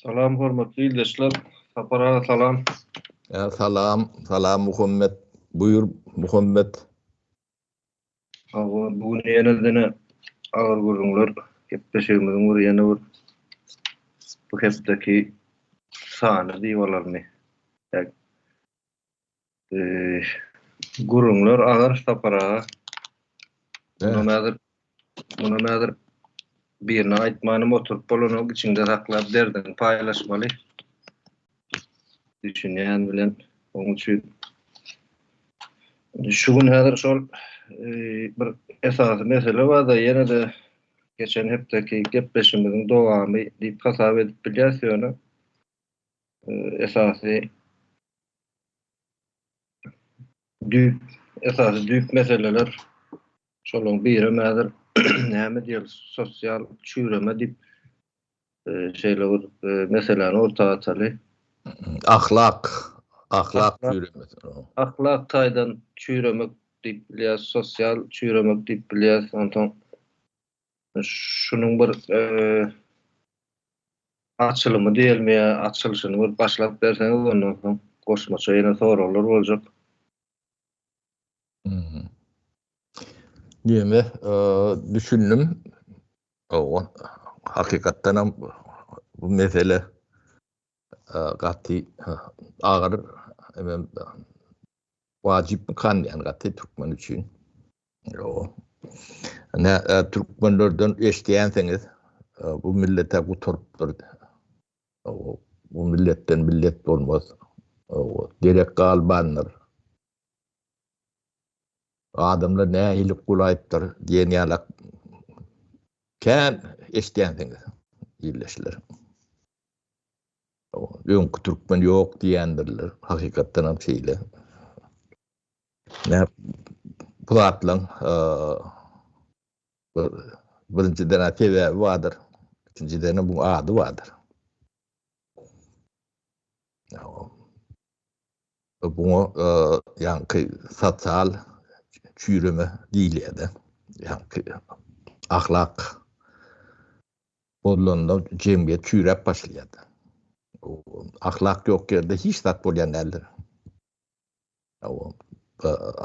Salam hormatly ildeşler. Sapara salam. Ya salam Muhammed. Buyur Muhammed. Bugün ýene agar görüňler, gepleşigimiziň bir ýene bir bu hepdeki sany diýwalaryny. Görüňler agar sapara Buna mädir birine aýtmanym oturup bolanyň içinde saklap derdini paýlaşmaly. Düşünýän bilen onuň üçin şu gün häzir şol bir esasy mesele bar da ýene de geçen hepdeki gepleşigimiziň dowamy diýip hasap edip bilýäs ýöne. Esasy düýp meseleler şolaryň biri mädir näme diýil sosial çüýreme diýip şeýle bir meseleni ortaga atsaly. Ahlak çüýremesi. Ahlak taýdan çüýremek diýip bilýär, sosial çüýremek diýip bilýär. Ondan şunuň bir açylymy diýelmi, açylyşyny bir başlap berseňiz ondan soň goşmaça ýene soralar boljak. Diýme, düşündüm. O hakykatdan ham bu mesele gaty agar wajyp kanýan gaty türkmen üçin. Türkmenlerden eşdiýänsiňiz, bu millete guturup durdy. Bu milletten millet bolmaz. Derek galbanlar. Adamlar nähili gulaýpdyr diýen ýalak kän eşdiýänsiňiz ýerleşler. Öňkü türkmen ýok diýendirler. Hakykatdan ham şeýle. Bu atlaň birinciden sebäbi bardyr. İkinciden bu ady bardyr. Bunu ýa-ni sosial çüýreme diýilýär. Ýa-ni ahlak bolanda jemgyýet çüýräp başlaýar. Ahlak ýok ýerde hiç zat bolýan däldir.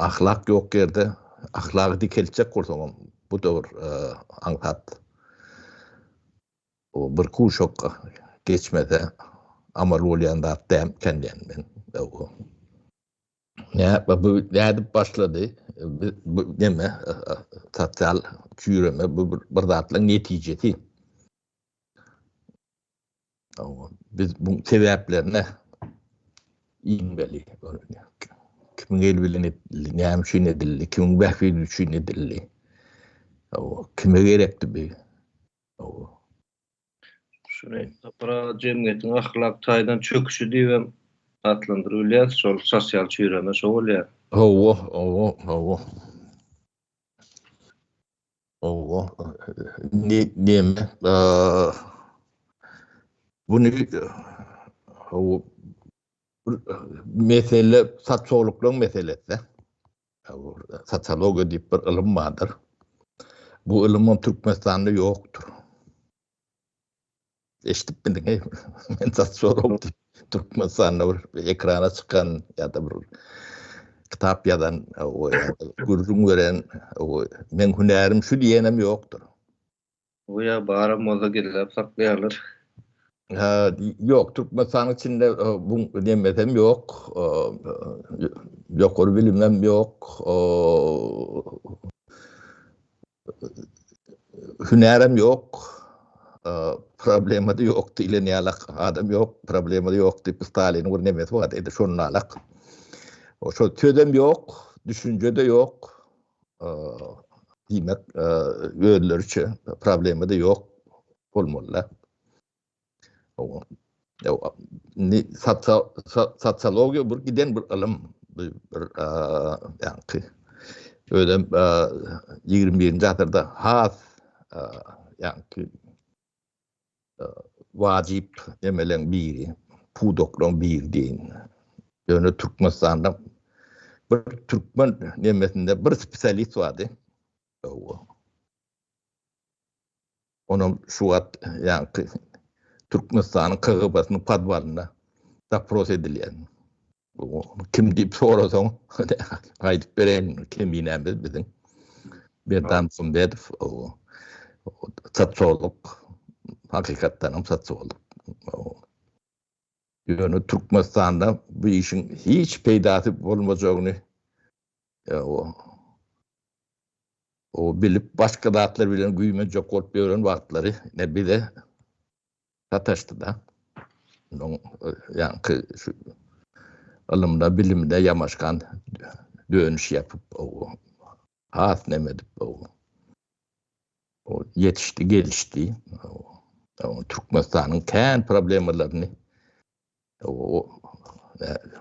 Ahlak ýok ýerde ahlaky dikelçek bolsaň bu döwür aňsat. O bir kuşok geçmede amal bolýan zat däm kendänden. Bu nädip başlady? Bu näme? Sosial çüýreme bu bir zatlaryň netijesi. Biz bu sebäplerine inmeli. Kimin elbirliğine näme üçin edildi, kimin bähfili üçin edildi. Kime gerekdi bi? Şunu sapara jemgyýetiň ahlak taýdan çöküşi diýip atlandyrylýar, şol sosial çüýreme şol bolýar. Näme? Bunu mesele sosiologyň meselesi. Sosiologiýa diýip bir ilim bardyr. Bu ilim Türkmenistanda ýokdur. Eşitip bildiň, men sosiolog Türkmenistanda bir ekrana çykan ýa-da bir kitap ýazan, gurrun gören, men hünerim şu diýenem ýokdur. Bu ya bara moza gelip saklaýarlar. Yok, Türkmenistanyň içinde bu demesem ýok. Ýokary bilimem ýok. Hünerim ýok. Problema da ýok diýilen ýalak adam ýok, problema da ýok diýip Stalin bir nemesi bar edi şonu alak. O şol tödem ýok, düşünje de ýok. Diýmek öýler üçin problema da ýok bolmaly. Sosiologiýa bir giden bir ilim, bir ýa-ni ödem 21-nji asyrda has ýa-ni wajyp emelen biri, pudoklan biri diýin. Ýöne Türkmenistanda bir Türkmen nemesinde bir spesialist vardy. Onun şu at ýa-ni Türkmenistan'ın KGB'sinin padvalına dapros edilýän. Kim diýip sorasaň aýdyp berýän kiminem bizim Berdan Sumbedow satçoluk hakykatdan satçoluk. Ýöne Türkmenistan'da bu işin hiç peýdasy bolmajagyny o bilip başka dağıtlar bilen güýme jok bolup ýören wagtlary ne bile sataşdy da. Yani şu alımda bilimde yamaşkan dönüş yapıp has nemedip o yetişti gelişti Türkmenistan'ın kendi problemlerini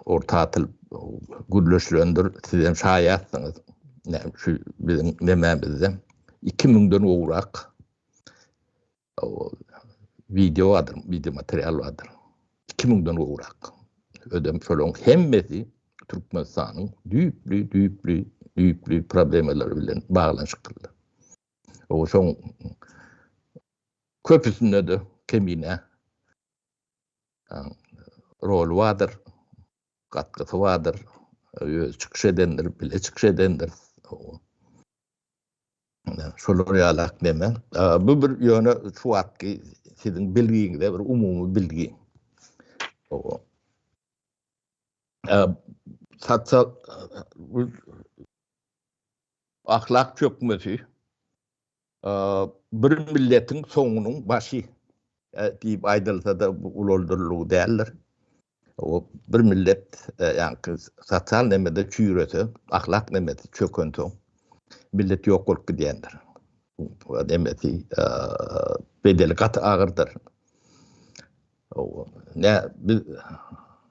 orta atıl gürleşlöndür sizden şayatsınız. Şu bizim dememizde 2000'den uğrak video materyal vardır. 2000'den uğrak. Ödem şolong hemmesi Türkmenistan'ın düýplü problemleri bilen bağlanşykly. O şoň köpüsünde de kemine rol vardır, katkısı vardır, çıkış edenler bile çıkış edenler. Şolar ýalak deme. Bu bir ýöne şu wagtky siziň bilgiňizde bir umumy bilgi. Satsa ahlak çökmesi bir milletin soňunyň başy diýip aýdylsa da uloldurlugy däldir. O bir millet yani satsal nemede çüýrese, ahlak nemede çökönse millet ýok bolup gidýändir. O demeti bedeli gat ağırdır. Ne biz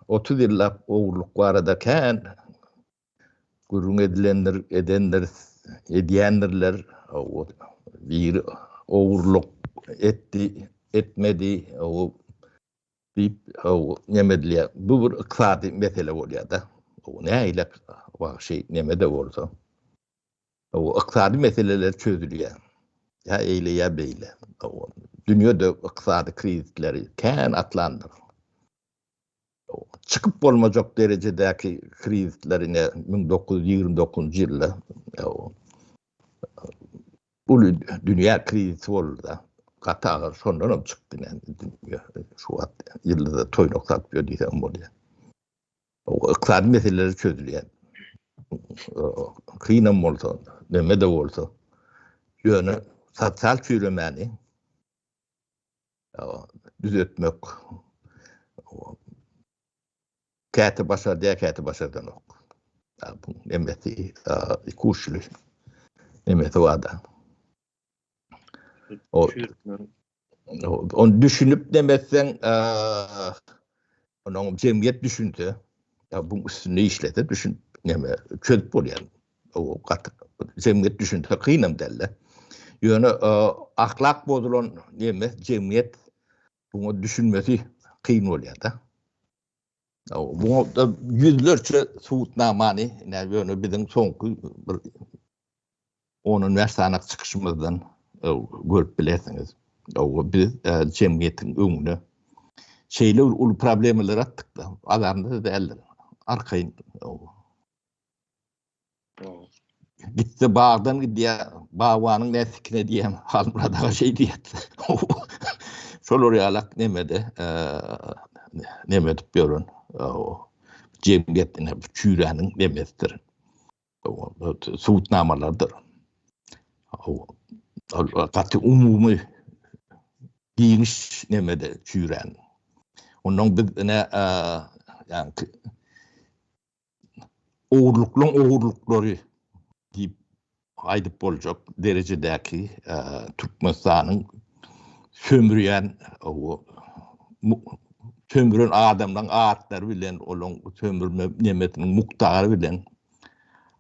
30 ýyllap oğurluk barada kän gurrun edenler edýändirler bir oğurluk etmedi nemedilýär. Bu bir iqtisadi mesele bolýar da. Näile şey nemede bolsa o iqtisadi meseleler çözülýär. Ya eyle ya beyle. Dünyada iqtisadi krizleri kän atlandyr. Çıkıp bolmajak derejedäki krizlerine 1929 ýylda bu dünya krizi boldy da. Qatar sondan çykdy şu ýylda toýnok satýar diýsem bolýar. O iqtisadi meseleler çözülýär. Kynam bolsa, nemede bolsa ýöne sotsial çüýremeni düzeltmek käte başardan ok. Bu nemeti ikuşly nemeti wada. Onu düşünüp demesen onun cemiyet düşünse bu üstüne işlete düşün neme çözüp bolýan o cemiyet düşünse kynam derler. Ýöne ahlak bozulan neme cemiyet bunu düşünmesi kyn bolýar da. Bu yüzlerce suutnamany ýöne bizim soňky bir onun versanak çıkışımızdan görüp bilesiňiz. Biz cemiyetin öňüne şeýle ul problemler atdyk da adamda däldir. Arkaýyn gitse bağdan gidýär, bağwanyň näsikine diýem, halmuradaga şey diýet. Şolar ýalak nemede ýörün. Cemiyetine çüýräniň nemesidir. Suutnamalardyr. Gaty umumy giňiş nemede çüýrän. Onuň biz yani oğurluklary diýip aýdyp boljak derejedäki Türkmenistanyň sömürýän sömüren adamdan aatlar bilen olan sömürme nemetinin muktary bilen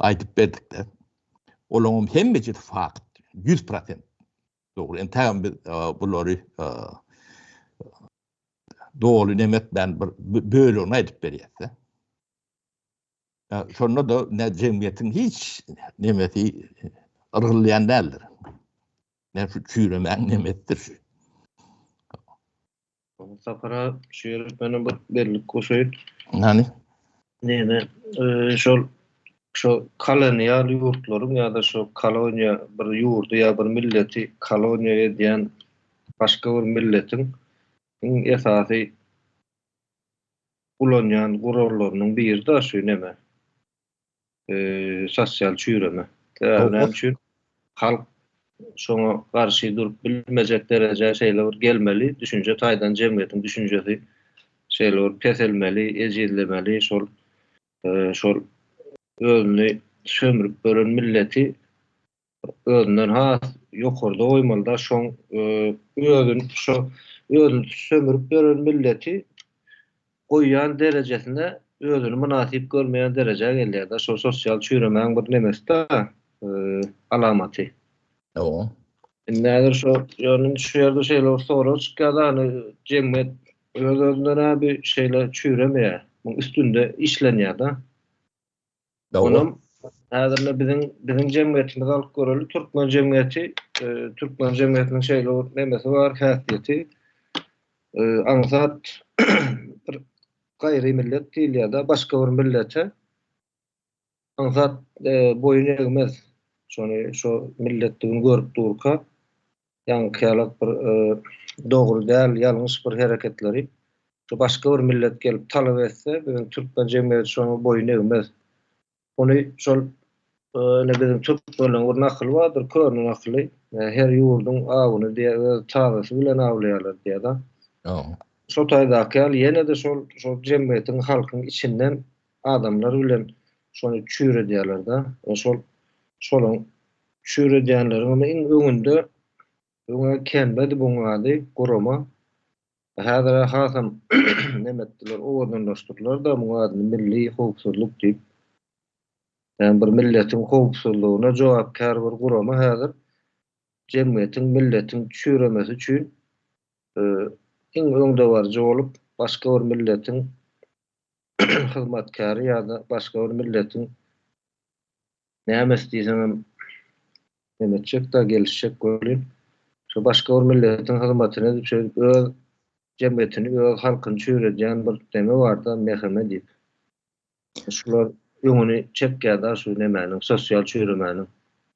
aýdyp berdikler. Olan hemmeci fakt 100%. Doğru. Entägem bulary doğru nemet ben böyle onu aýdyp berýär. Şonda da ne cemiyetin hiç nemeti ırgylýan däldir. Ne şu çüýremen nemetdir. Sapara şeýle benim bir bellik goşaýyp Hani näme şol kolonial ýurtlaryň ýa-da şo koloniýa bir ýurdu ýa bir milleti koloniýa edýän başga bir milletiň esasy ulanýan gurallarynyň biri de şu näme sosial çüýreme. Näme üçin halk şoňa garşy durup bilmejek derejä şeýler gelmeli, düşünje taýdan jemgyýetiň düşünjesi şeýler keselmeli, ejizlemeli, şol özüni sömürüp gören milleti özünden has ýokarda goýmaly da şoň özüni sömürüp gören milleti goýýan derejesine özüni münasip görmeýän derejäge gelýär da şo sosial çüýremäň bir nemesi da alamaty. o. Näder şo ýöne şu ýerde şeýle soraw çykýar hani jemgyýet özünden bir şeýle çüýremeýär. Bu üstünde işlenýär da. Onum häzirde biziň jemgyýetimiz alyp göreli Türkmen jemgyýeti, Türkmen jemgyýetiniň şeýle nemesi bar, häsiýeti. Aňsat bir gaýry millet diýil ýa-da başga bir millete aňsat boyun egmez. Şonu şo milletdigini görüp durka ýankyýalyk bir dogry däl, ýalňyş bir hereketleri şo başga bir millet gelip talap etse, biziň Türkmen jemgyýeti şonu boyun egmez. Onu şol bizim Türkmenliň bir nakyl bardyr, köni nakyly. Her ýurdun awyny diýe tagasy bilen awlaýarlar diýe da. Şo taýdaky ýene de şol jemgyýetiň halkyň içinden adamlar bilen şonu çüýredýärler da. Şolaň çüýredýänleriň iň öňünde öňe kenbedi buňady gurama. Häzir hasam nemetdiler, owadanlaşdyrlar da bu adyny milli howpsuzlyk diýip. Yani bir milletin howpsuzlygyna jogapkar bir gurama häzir jemgyýetiň milletiň çüýremesi üçin iň öňde barjy bolup başga bir milletiň hyzmatkary ýa-da başga bir milletiň näme isleýseňem nemetjek da gelişjek bolýar. Şo başga bir milletiň hyzmatyna düşüp öz jemgyýetini, öz halkyny çüýredýän bir deme bar da meheme diýip. Şular öňüni çekýär da şu nemäniň, sosial çüýremäniň.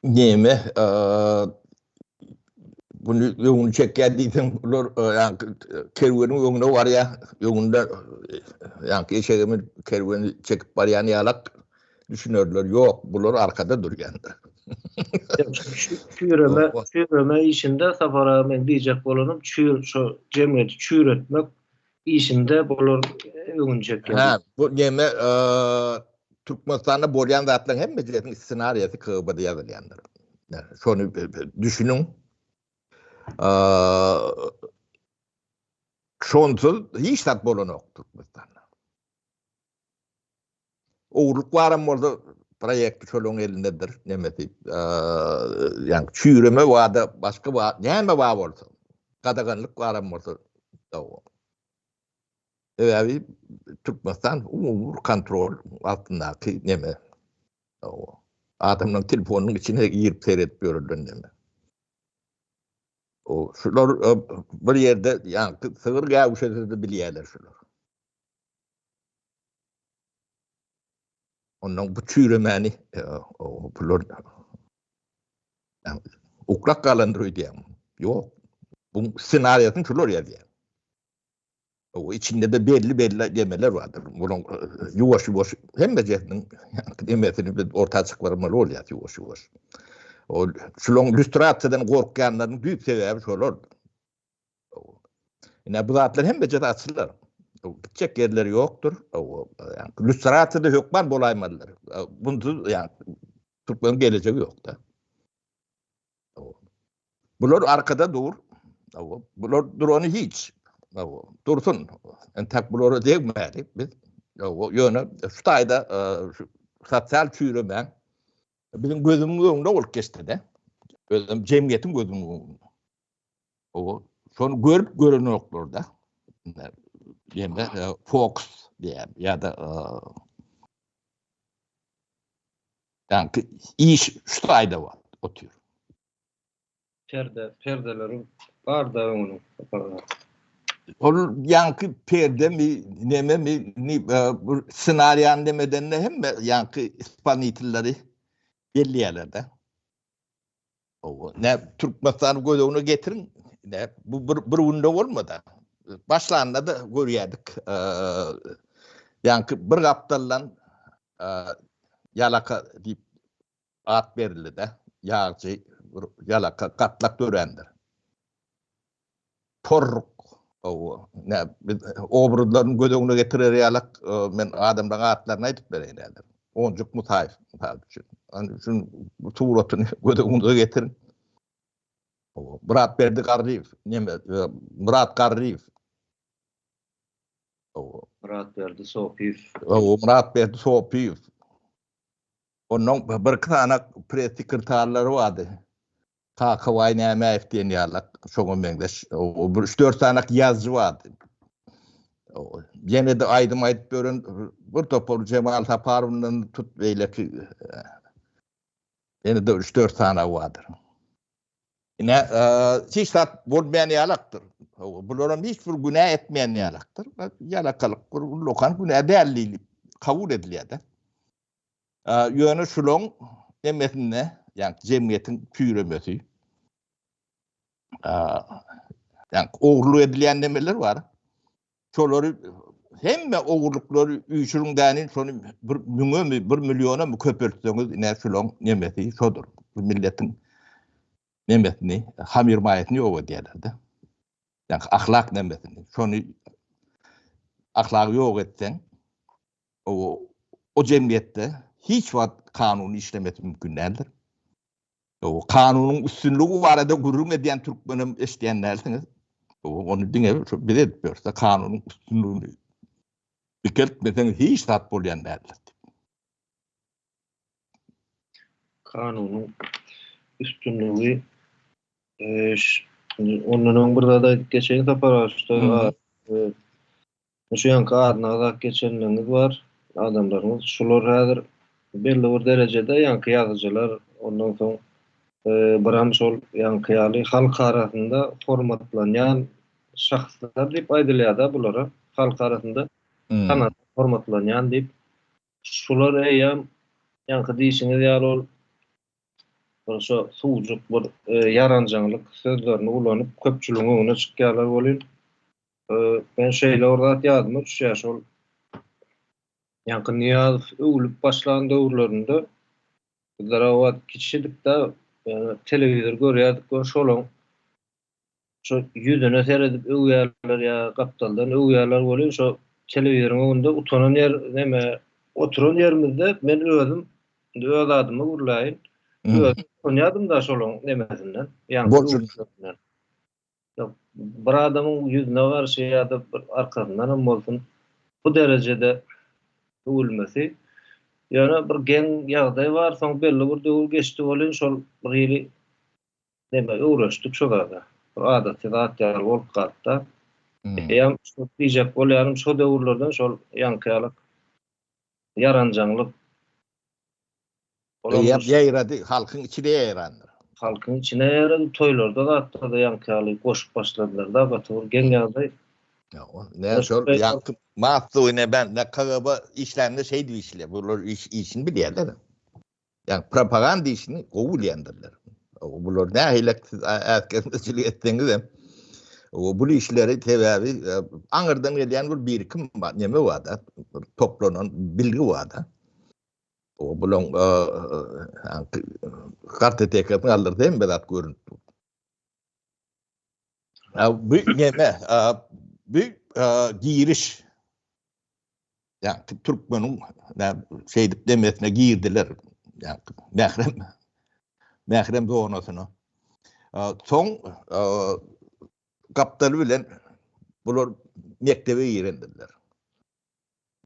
Näme bunu öňüni çekýär diýsen, ular kerweniň öňünde bar ýa, öňünde ýa-ni eşegimi kerweni çekip barýan ýalak düşünürler. Ýok, bular arkada durýanlar. Çüýreme işinde sapara men diýjek bolanym, şo jemgyýeti çüýretmek işinde bular öňüni çekýär. Ha, bu näme Türkmenistanda bolýan zatlaryň hemmesi ssenariýasy KGB'de ýazylýandyr. Şonu düşünüň. Şonsuz hiç zat bolanok Türkmenistanda. Owruk baram bolsa proýekti şolaň elindedir. Nemesi ýani çüýreme wada başga näme bar bolsa, gadaganlyk baram bolsa Evi Türkmenistan umumur kontrol altındaky näme? Adamlaryň telefonunyň içine girip seyredip görürler näme? Şular bir ýerde ýani sygyr gäwüşede bilýärler şular. Onuň bu çüýremeni bular ukrak galandyr diýem. Ýok. Bu senariýasyny şular ýazýar. O içinde de belli demeler vardır. Bunun yuvaş hemmecetinin demesini bir orta çıkvarmalı oluyor yuvaş. O şulon illüstrasiyadan korkyanların büyük sebebi şolar. Yine bu zatlar hemmecet açılır. Gidecek yerleri yoktur. Yani illüstrasiyada hükman bolaymalılar. Bunu yani Türklerin geleceği yok da. Bunlar arkada dur. Bunlar dur onu hiç. Dursun. Entek bunları değmeli biz. Yöne şu tayda sosyal çüýremen bizim gözümün önünde olup geçti de. Özüm cemiyetin gözümün önünde. Şonu görüp görünüyorlar da. Yani Fox diye ya da yani iş şu tayda var. O tür. Perdelerin var da onun. Ol yankı perde mi neme mi bu senaryan demeden ne hem yankı İspanyolları belli yerlerde. O ne Türkmenistan gözüne getirin ne bu bir unda olmadı. Başlarında da görüyorduk. Yankı bir kaptallan yalaka deyip at verildi de yağcı yalaka katlak dörendir. Porruk o ne obrudların gözüne getirir yalak men adamdan atlarına aytıp bereyim derler. Oncuk mutayif için. Hani şun tuğratını gözüne getirin. Murat Berdi Garriyev, Murat Garriyev. Murat Berdi Sopiyev. Murat Berdi Sopiyev. Onun bir tane pres sekreterleri vardı. Kakavay Nemeyev diyen yalak. Şoğun Mendeş. O 3-4 tane yazıcı vardı. Yine de aydım ayıp görün. Bir toplu Cemal Taparov'un tut böyle ki yine de 3-4 tane vardır. Yine hiç tat bulmayan yalaktır. Bunların hiçbir günah etmeyen yalaktır. Yalakalık, lokan günah değerli kabul ediliyor da. Yönü şulon emmetine, yani cemiyetin püremesi. Yani oğurlu edilen demeler var. Çoğları hem de oğurlukları üçüründen sonra bir milyona mı köpürtseniz yine şulon emeti şodur. Bu milletin nemetini, hamir mayetini o diyorlardı. Yani ahlak nemetini. Şunu ahlakı yok etsen o cemiyette hiç vakit kanunu işlemesi mümkün değildir. O kanunun üstünlüğü var da gurur ediyen Türkmen'im isteyenlersiniz. Onu dinle bir etmiyorsa kanunun üstünlüğünü dikeltmeseniz hiç tat bulayan değildir. Kanunun üstünlüğü onun burada da geçen sefer açtı. Şu yankı adına da geçenleriniz var. Adamlarımız. Şular hazır belli bir derecede yankı yazıcılar. Ondan sonra Bram sol yankıyalı halk arasında formatlanan şahslar deyip aydılıyor da bulara. Halk arasında kanat formatlanan deyip şular eyyam yankı deyişiniz ýaly şu suwjuk bir yaranjanylyk sözlerini ulanıp köpçüligiň öňüne çykýarlar bolýar. Ben şeýle orada ýadyma düşýär şol ýankı Niýazow öwlüp başlagan döwürlerinde bizler wagt kişilikde telewizor görýärdik, şolaň şu ýüzüne seredip öwýärler ýa gapdaldan öwýärler bolýar. Şo telewizoryň öňünde utanan ýer neme oturan ýerimizde men özüm öz adymy gurlaýyn. Oynadım da şolun nemesinden. Yani bir adamın yüzüne var şey ya da arkadan olsun bu derecede ölmesi. Yani bir gen yağday var son belli bir dövül geçti olun şol bir neme uğraştık şu kadar. Adatı da atlar olup katta. Yam şu diyecek olayarım şu dövürlerden şol yankıyalık yarancanlık Yayradı, halkın içine yayrandır. Halkın içine yayradı, toylarda da hatta da yankıyalı koşup başladılar da batır gengelde. Ne şol yankı mahsu ne ben ne kagaba işlerinde şey diyor işle. Bunlar işini biliyorlar. Yani propaganda işini kovulayanlarlar. Bunlar ne hilek askercilik ettiğiniz de bu işleri tevavi anırdan gelen bir birikim var. Neme var da toplanan bilgi var da. O bulon kartetekatını alır değil mi Bedat görüntü? Bu neme bir giriş yani Türkmen'in şeydip demesine girdiler yani mehrem zonasına son kaptalı bilen bunlar mektebe girendiler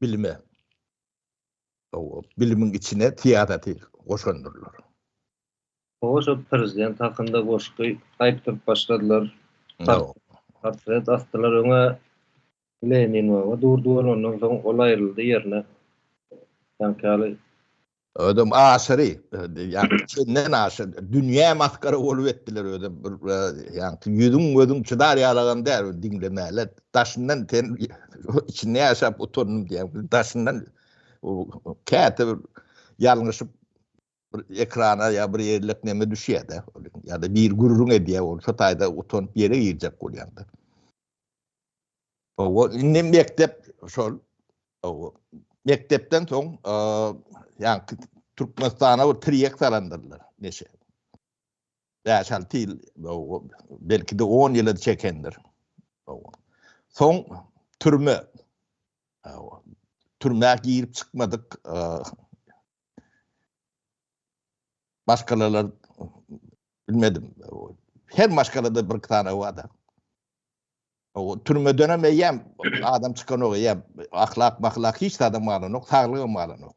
bilime o bilimin içine tiyatratı koşandırlar. O şu prezident hakkında koşku ayıptırıp başladılar. Portret astılar ona Lenin var. Durdular ondan sonra olay ayrıldı yerine. Yankıyalı Ödüm aşırı, yani senden aşırı, dünya maskara olup ettiler ödüm, yani yüdüm ödüm çıdar yağlagan der dinlemeler, taşından ten, içinde yaşap oturunum diye, taşından, kâte yalnızıp ekrana ya bir yerlik neme düşüyor da, ya da bir gururun ediyor, olsa tayda oturup bir yere girecek oluyordu. O, indi mektep, o, mektepten son, yani Türkmenistan'a o triyek sarandırlar. Neşe. Yaşal değil. Belki de 10 yılı çekendir. Son türme. Türmeye girip çıkmadık. Başkaları bilmedim. Her başkaları bir tane vardı. O türme dönemeyem adam çıkan o ya ahlak hiç adam malın yok. Sağlığı malın yok.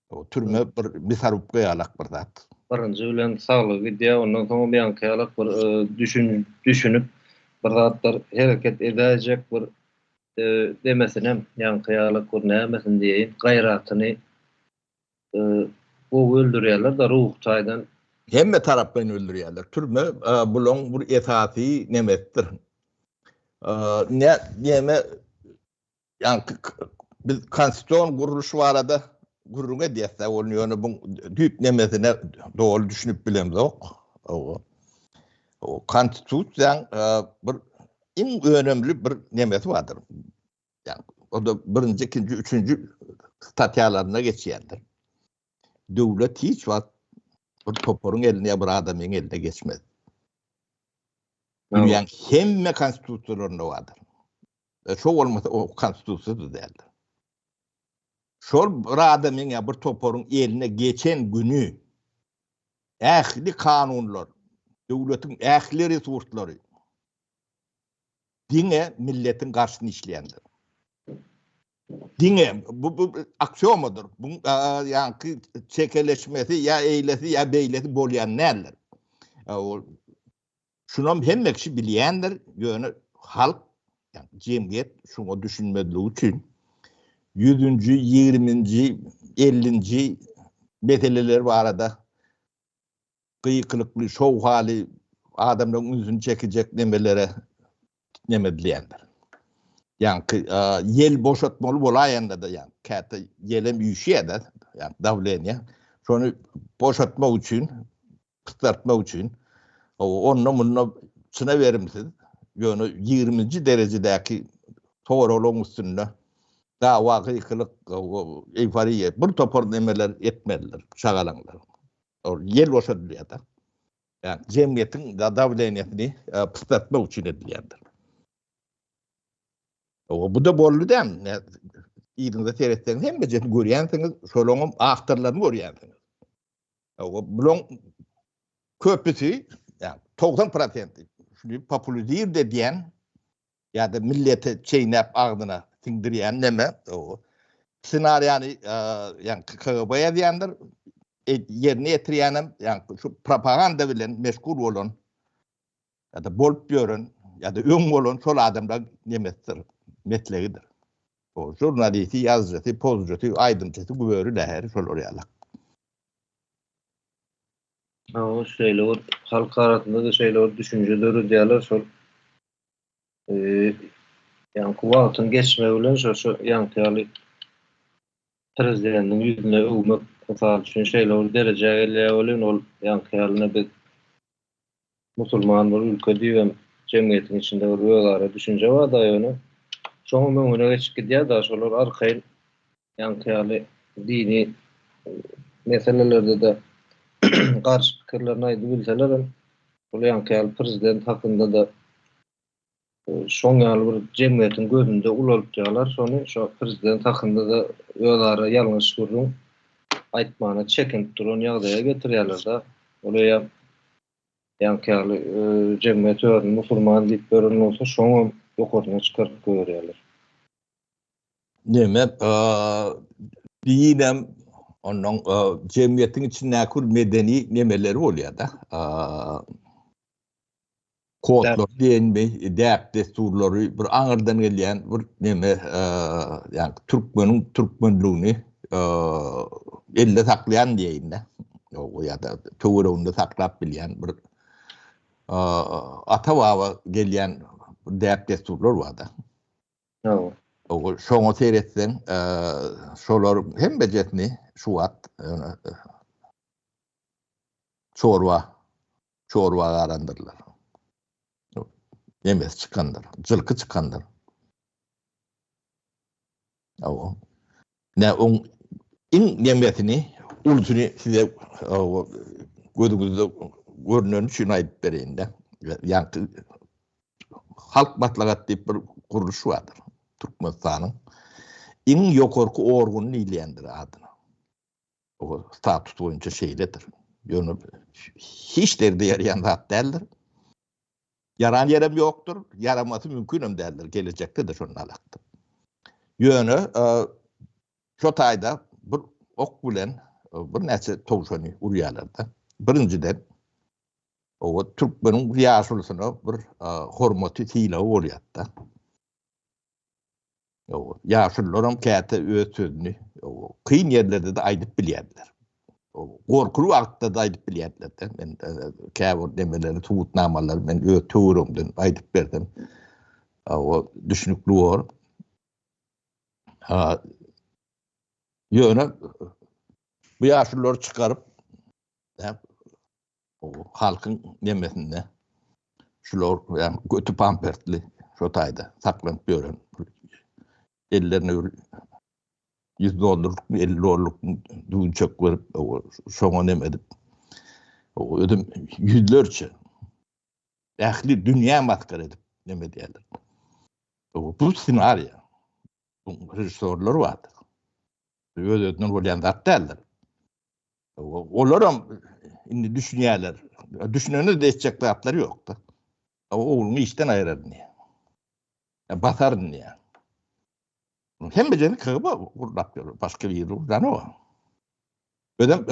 O türme bir misarıp koyalak bir zat. Birinci bilen sağlığı diye ondan sonra bir ankayalık bir düşünüp bir zatlar hareket edecek bir demesine yankıyalık bir nemesin diye gayratını bu öldürüyorlar da ruh taydan Hemme taraftan öldürüyorlar. Türme bulun bir esasi nemettir. Neme yani biz konstitüsyon kuruluşu var arada gururuna diyese oluyor. Bu büyük nemesine doğru düşünüp bilemiz yok. O konstitüsyon bir en önemli bir nemesi vardır. Yani o da birinci, ikinci, üçüncü statyalarına geçiyordur. Devlet hiç var bir toporun eline bir adamın eline geçmez. Dünyanın hemme konstitüsyonlarında vardır. Çok olmasa o konstitüsyon da değildir. Şol bir adamın ya bir toporun eline geçen günü ähli kanunlar, devletin ähli resursları dine milletin karşısını işleyendir. Dine bu aksiyomudur. Bu yani çekeleşmesi ya eylesi ya beylesi bolyan nerler. Şunun hem kişi bilendir yönü halk yani cemiyet şunu düşünmediği için 100. 20. 50. meseleler var arada kıyıklıklı şov hali adamların yüzünü çekecek nemelere nemedilendir. Yani yel boşaltmalı olayında da yani kâte yelem yüşüye de yani davleniye sonra boşaltma için kısaltma için onunla sınav verimsiz yönü 20. derecedeki doğruluğun üstünde dava kıyıklık ifariye bir topor nemeler etmeliler şagalanlar. Yel boşaltılıyor da yani cemiyetin davleniyetini kısaltma için ediliyordur. Bu da bollu değil mi? İyiliğinde seyrettiğiniz hem de görüyorsunuz, şolonun aktarlarını görüyorsunuz. Bunun köpüsü, yani 90% şimdi popülidir de diyen, ya da millete çeynep ağzına sindiriyen neme, senaryanı yani KGB'ye diyendir, yerine getiriyenim, yani şu propaganda bilen meşgul olun, ya da bolup görün, ya da ön olun, şol adamlar nemestir. Mesleğidir. O jurnalisti, yazıcısı, pozcusu, aydıntısı bu böyle her şol oraya. o şeyler halk arasında da şeyler düşünceleri diyorlar şol yani kuvatın geçme bilen şu yankıyalı prezidentin yüzüne övmek misal için şeyler dereceye gelýän ol yankıyalyna bir musulman bir ülke diýen cemiyetin içinde oluyorlar düşünce var da ýöne şoň öňüne geçip gidýär da şolar arkaýyn yankıyaly dini meselelerde de karşı fikirlerini aýdyp bilseler bu yankıyaly prezident hakynda da şoň ýaly bir cemiyetin gözünde ulalpjalar şonu şu prezident hakynda da ýolary ýalňyş görüň aýtmana çekinip duran ýagdaýa getirýärler da olaya yankıyaly cemiyet öňünde musulman diýip görülen bolsa şoň ýokarına çykaryp goýarýarlar. Neme dinem onun cemiyetin içindeki medeni nemeleri oluyor da kodlar diyenme değerli desturları bir anırdan gelen bir neme yani Türkmenliğini elle saklayan diyeyin de. O ya da tuğrunda saklap bilyen bir Atavava gelyen dert desturlar var da. No. O şoňa seyretsen, şolar hem bejetni şuat çorwa garandyrlar. Yemes çıkandır, jylky çıkandır. O ne on in yemesini ulsuni size gözünüzde görünen şunu ayıp bereyim de. Yani halk matlagat deyip bir kuruluş vardır Türkmenistan'ın. En yokorku orgununu ileyendir adına. O statüs boyunca şeyledir. Yani hiç derdi yarayan zat değildir. Yaran yerim yoktur. Yaraması mümkünüm derler. Gelecekte de şunun alaktır. Yönü şu tayda bir ok bilen bir nese tavşanı uryalarda. Birinciden o Türkmenin riyasulusuna bir hormati tila olyatta. O yaşlılarım kâte öz sözünü kıyın yerlerde de aydıp bilýärler. O gorkulu wagtda da aydyp bilýärler. Men käbir demeleri, tuğutnamalar men öz töwerümden aydyp berdim. O düşünükli bor. Ýöne bu yaşlılar çıkarıp o halkın demesinde şular yani götü pampertli şu tayda saklanıp görün. Ellerini $100, $50 duýçak berip şoňa nemedip o ödüm yüzlerçe ähli dünýä maskar edip neme diýerler. Bu senaryo bu rejissörler vardır. Ödünden bolýan zat däldir. Olaram indi düşünýärler. Düşünene de etjek zatları ýok da. Oğluny işten aýrar diýär. Basar diýär. Hem beceni kıba urlap görür. Başka bir yeri urdan o. Ödem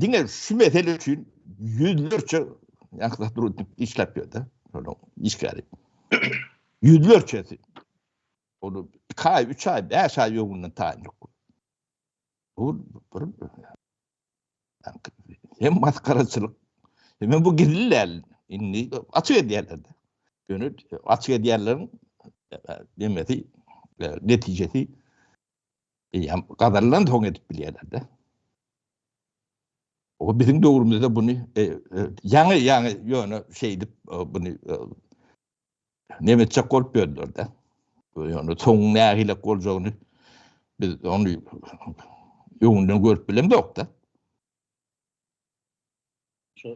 dine şu mesele için yüzlerce yankıda durup işlep da. Öyle iş gari. Yüzlerçesi. Onu 2 ay, 3 ay, 5 ay yolundan tayin yok. Bu hem maskaracılık hem bu gizliler inni açık ediyerler de. Gönül açık ediyerlerin demesi neticesi kadarlarını toň edip bilýärler de. O bizim döwrümizde bunu yaňy ýöne şey edip bunu nemetçe golp berdiler de. Ýöne toň nähile goljagyny biz onu ýöňünden görüp bilemdi ok da.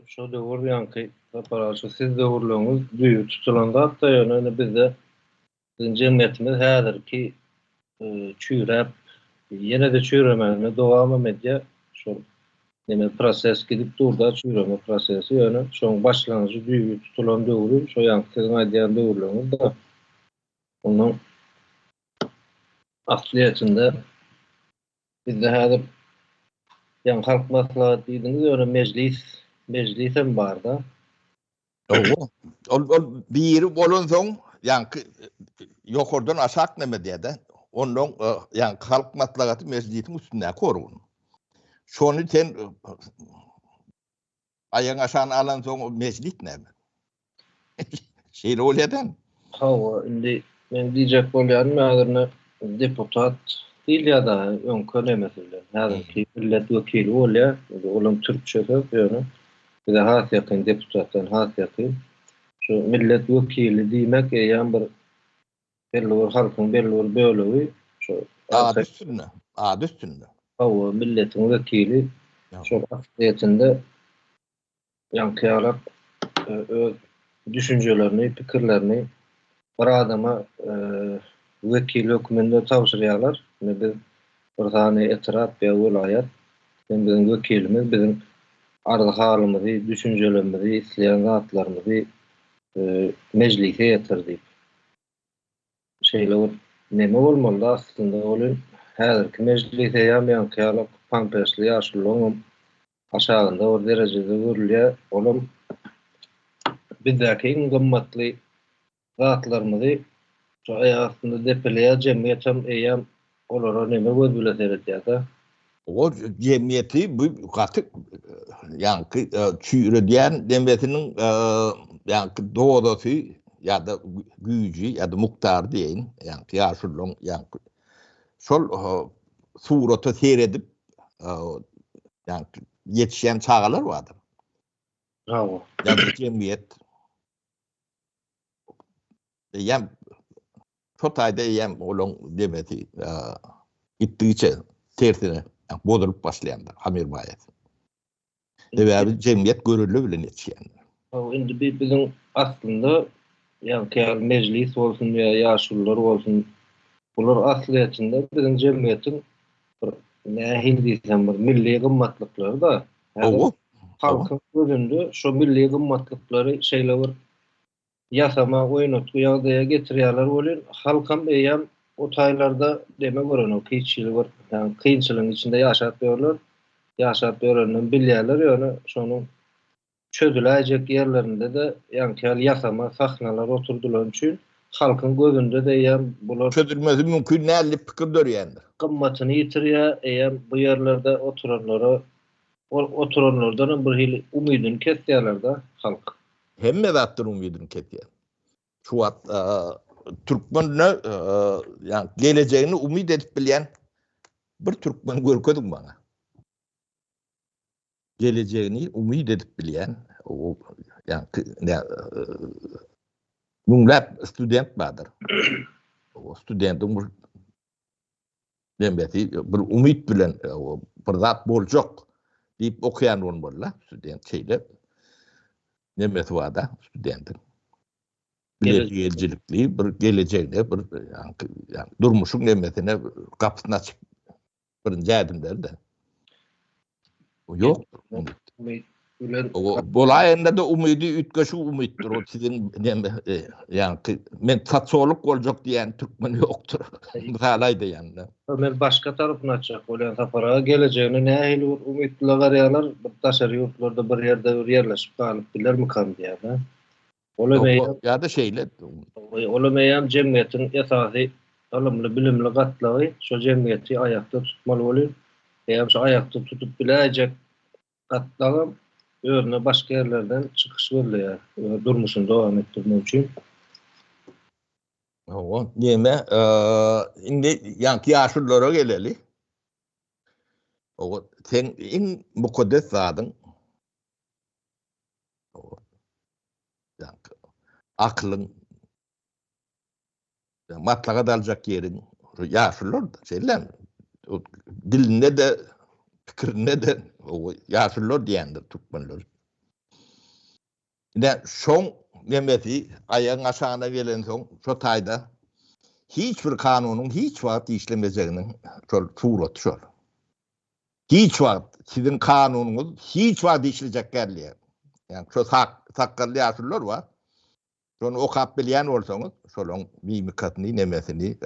Şu döwür ýanky paparaçy siz döwürlüğüňiz düýü tutulanda hatda ýöne bizde bizim jemgyýetimiz häzirki çüýräp ýene de çüýremegine dowam edýär. Şu neme proses gidip durda çüýreme prosesi ýöne şoň başlanýyjy düýü tutulan döwrü şo ýanky aýdýan döwürlüğüňiz da onuň asliýetinde bizde häzir ýa halk maslahat diýdiňiz ýöne meclisem bar da. Ol biri bolan soň ýanky ýokardan aşak neme diýdi. Ondan ýanky halk maslahaty meclisiň üstünde korun. Şonu sen aýaň aşan alan soň meclis näme? Şeýle bolýardan. Indi men diýjek bolýarym häzirne deputat değil ya da öňkü nemesiler. Häzirki millet wekili bolýar, olam türkçe söp ýöne. Bir de hasyatin deputatdan hasyatin. Şu millet wekili diýmek ýa bir belli bir halkyň belli bir bölegi şu ady üstünde. O milletin vekili şu asliyetinde ýanky alap öz düşünjelerini, pikirlerini bir adama vekil höküminde tawşyrýarlar. Biz bir tane etraf we welaýat bizim vekilimiz bizim ardy halymyzy, düşünjelerimizi, isleýän zatlarymyzy meclise ýetirdi. Şeýle neme bolmaly aslında olun häzirki meclise ýa-ýanky alap pampesli ýaşlygyň aşagynda bir derejede görülýär. Olam bizdäki iň gymmatly zatlarymyzy şu aýagynda depelýär jemgyýetem eýem olara neme göz bilen seretýär da. O cemiyeti bu katık yani çüre diyen devletinin yani doğrusu ya da gücü ya da muktar deyin yani yaşlıların yani sol surata seyredip yani yetişen çağlar vardır. Bravo. Ya da cemiyet yani çok ayda yani olan demeti gittikçe tersine yani bozulup başlayanlar hamir bayet. Ve cemiyet görülü bile yetişen. Indi bizim aslında yani meclis olsun veya yaşlılar olsun bular asliyetinde bizim cemiyetin ne hindiysem bir milli gymmatlıkları da yani O halkın gözünde şu milli gymmatlıkları şeyler var yasama oynatı ýagdaýa getirýärler bolýan halkam eýem o taýlarda deme görän o kıyçylyk var yani kıyınçylygyň içinde ýaşap ýörler ýaşap ýörenden bilýärler ýöne şonuň çözüläjek yerlerinde de ýa-ni ýasama sahnalar oturdular üçin halkyň gözünde de ýa bular çözülmesi mümkün näli pikirler ýandy. Gymmatyny ýitirýär, eýer bu yerlerde oturanlardan bir hili umydyny kesýärler da halk. Hemme zatdyr umydyn ketýär. Şu wagt türkmenler yani geleceğini umyd edip bilýän bir türkmen görkedim bana. Geleceğini umyd edip bilýän o yani müňläp student bardyr. O studentin bir demeti bir umyd bilen bir zat boljak diýip okuyan bollar student şeyle demeti wada studentin. Geleceğilikli bir geleceğine bir yani durmuşun nemetine kapısını açıp birinci adımlar da o yok. O bolayında da umudu ütgaşı umuttur. O sizin yani men tatsoluk olacak diyen Türkmen yoktur. Halaydı yani. Men başka tarafını açacak olan tapara geleceğine nähili umutla garyalar taşary ýurtlarda bir ýerde yerleşip kalıp biler mi kan diýär da. Ya da şeyle olameýan jemgyýetiň esasy alımly bilimli gatlagy şo jemgyýeti aýakda tutmaly bolýar. Eýer şo aýakda tutup biläjek gatlagy örne başka yerlerden çıkış berýär. Durmuşyny dowam etdirmek üçin. O neme indi ýanky ýaşlylara geleli. O sen iň mukaddes zadyň aklyň matlaga daljak ýeriň ýaşlylar şeyler dilinde de pikirinde de o ýaşlylar diýendir türkmenler. Ine şoň nemeti aýagyň aşagyna gelen soň şo taýda hiç bir kanunyň hiç wagt işlemejeginiň şol suraty şol. Hiç wagt sizin kanunyňyz hiç wagt işlejek gelýär. Yani şo sakkally ýaşlylar var. Şonu okap bilýän bolsaňyz, şolaň mimikatyny nemesini,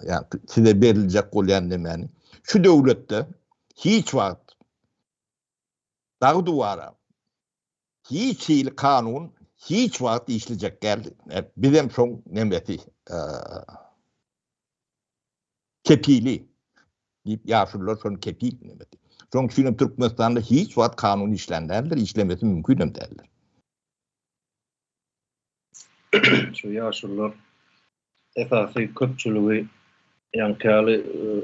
yani size beriljek bolýan nemeni. Şu döwletde hiç wagt dağı duvara hiç il kanun hiç wagt işlejek geldi. Bizem şoň nemesi kepili diýip ýaşlylar şonu kepil nemeti. Şoň üçin Türkmenistanda hiç wagt kanun işlenderler, işlemesi mümkün emderler. Şu ýaşlylar esasy köpçüligi ýankaly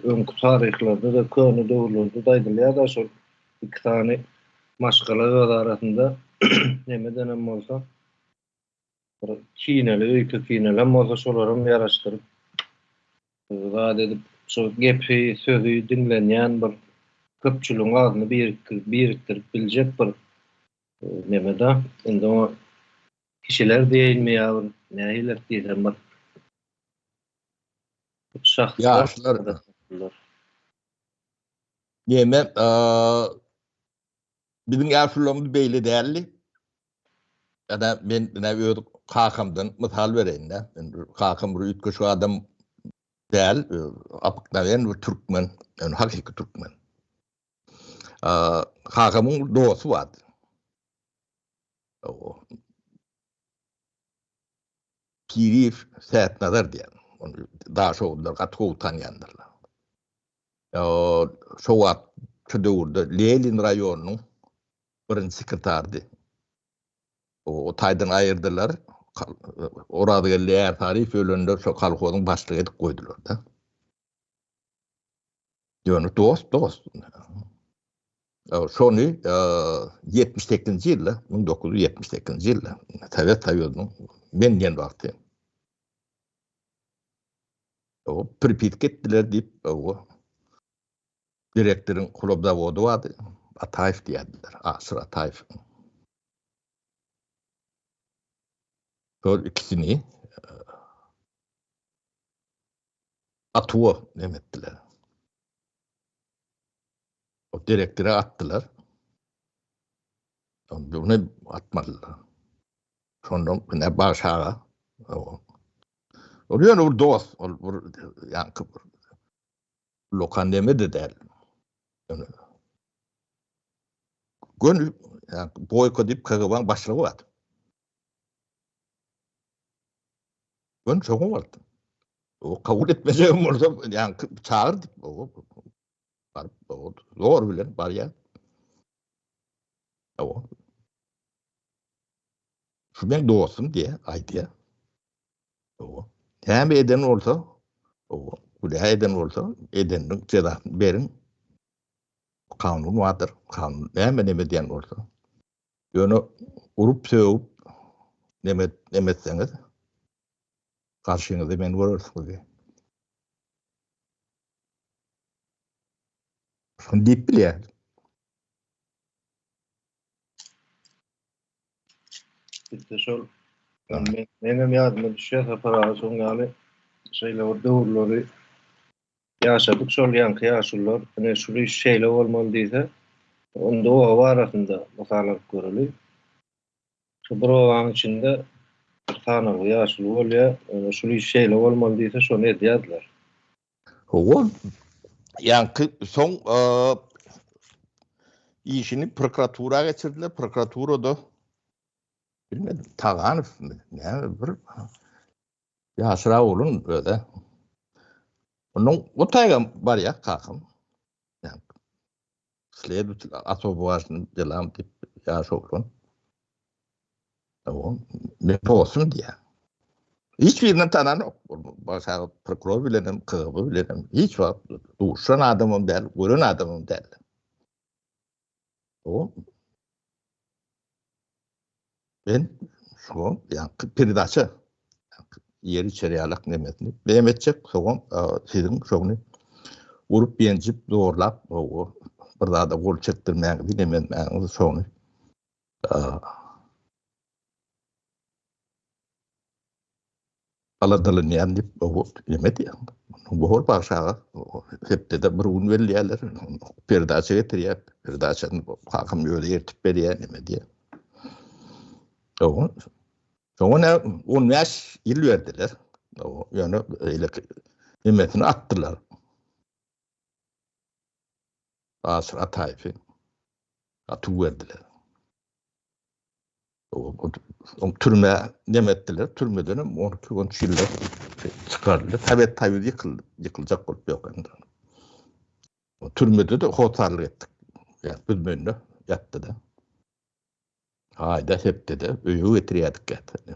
öňkü taryhlerde da köni döwürlerde daýdylýar da şol iki tane maşgala arasında nemeden hem bolsa kineli, öýkü kineli hem bolsa şolaryň ýaraşdyryp zat edip şo gepi, sözü dinlenýän bir köpçüligiň adyny biriktirip biljek bir nemede indi o kişiler diýilmeýär, nähiller diýilmeýär. Ýaşlar neme bizim ýaşlarymyz beýle däldi. Ýa-da men näwe kakamdan mysal bereýin-de. Kakam bir ütgeş adam däl, apyknawen bir türkmen, yani hakiki türkmen. Kakamyň dosy bar. O Pirif Säätnazar diýen. Onu daha şoğullar gatgow tanýandyrlar. Şo wagt şu döwürde Leylin raýonunyň birinji sekretardy. O taýdan aýyrdylar. Orada gelýär tarif ölenler şu kalkozyň başlygy edip goýdular da. Ýöne dost. Şonu 78-nji ýylda, 1978-nji ýylda Sovet Soýuzynyň menden wagty. O Pripyat gitdiler diýip o direktoriň Kulobzavody wady, Ataýew diýdiler, Asyr Ataýew. Şol ikisini atuwa demetdiler. O direktore attılar. Onu atmadılar. Sonra ne başağa o. Oraya bir dost, yani lokan demedi de. Yani gönül yani boykot edip KGB'nin başlığı vardı. Gönül çok vardı. O kabul etmeyeceğim orada yani çağırdı. O zor bilen var ya. O. Şu ben dostum diye aydiye. O. Hem eden olsa o. Bu da eden olsa edenin cezasını verin. Kanun vardır. Kanun ne diyen olsa. Yani urup söğüp demetseniz karşınızda ben vurursunuz diye. Şunu deyip bile. İşte şol benim yadıma düşüyor separa son yani şeyle o döwürleri yaşadık şol yankı yaşurlar. Hani şu şeyle olmalı diýse onda o arasında masalar görülüyor. Şu program içinde tanılı yaşlı oluyor. Şu şeyle olmalı diýse şonu edýärler. O yankı son işini prokuratura geçirdiler. Prokuratura da bilmedim. Taganov ne bir Yaşra olun böyle. Onun o tayga var ya kakım. Yani sledet atoboğazın delam tip yaş olun. O ne olsun diye. Hiçbirinden tanan yok. Başka prokuror bilenim, KGB bilenim. Hiç var. Duşan adamım der, vurun adamım der. O ben şu yani peridaçı yeri içeriyalık nemetini beğenmeyecek soğum sizin şoğunu vurup bencip doğrulap o bir daha da gol çektirmeyen dinlemeyen soğunu aladılın yani o yemedi ya bu hor başa hep de bir un verliyorlar peridaçı getiriyor peridaçının hakim öyle yertip veriyor nemedi o sonra 10 yaş yıl verdiler. O yani öyle nimetini attılar. Asyr Ataýew atı verdiler. O türme nemettiler. Türmeden 12-13 yılda çıkarıldı. Sovet Soýuzy yıkılacak bolup yok. O türmede de hotarlyk etdik. Yani bilmende yattı da. Hayda hep de öýü getirýärdik gatdy.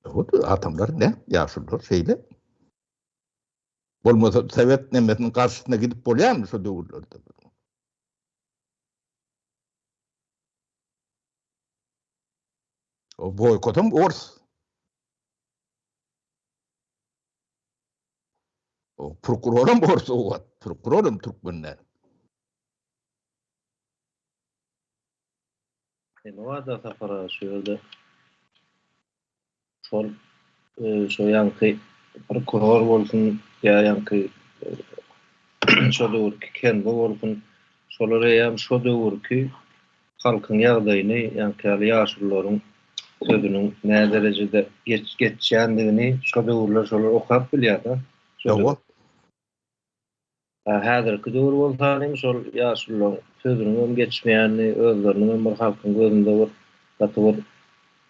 O adamlar ne? Yaşlılar şeyle. Bolmasa Sovet nemetinin karşısına gidip bolýarmy şu döwürlerde? O boykotum ors. O prokurorum ors o. Prokurorum Türkmenler. O da separa şöyle şol şu yankı prokuror bolsun ya yankı şo döwürki kendi bolsun şolary ýa şo döwürki halkyň ýagdaýyny yankı ýaşurlaryň sözüniň näme derejede geçýändigini şo döwürler şolar okap bilýär da. Yok. Häzirki döwür bolsa şol ýaşurlar sözüniň geçmeýänini özleriniň bir halkyň gözünde bir gaty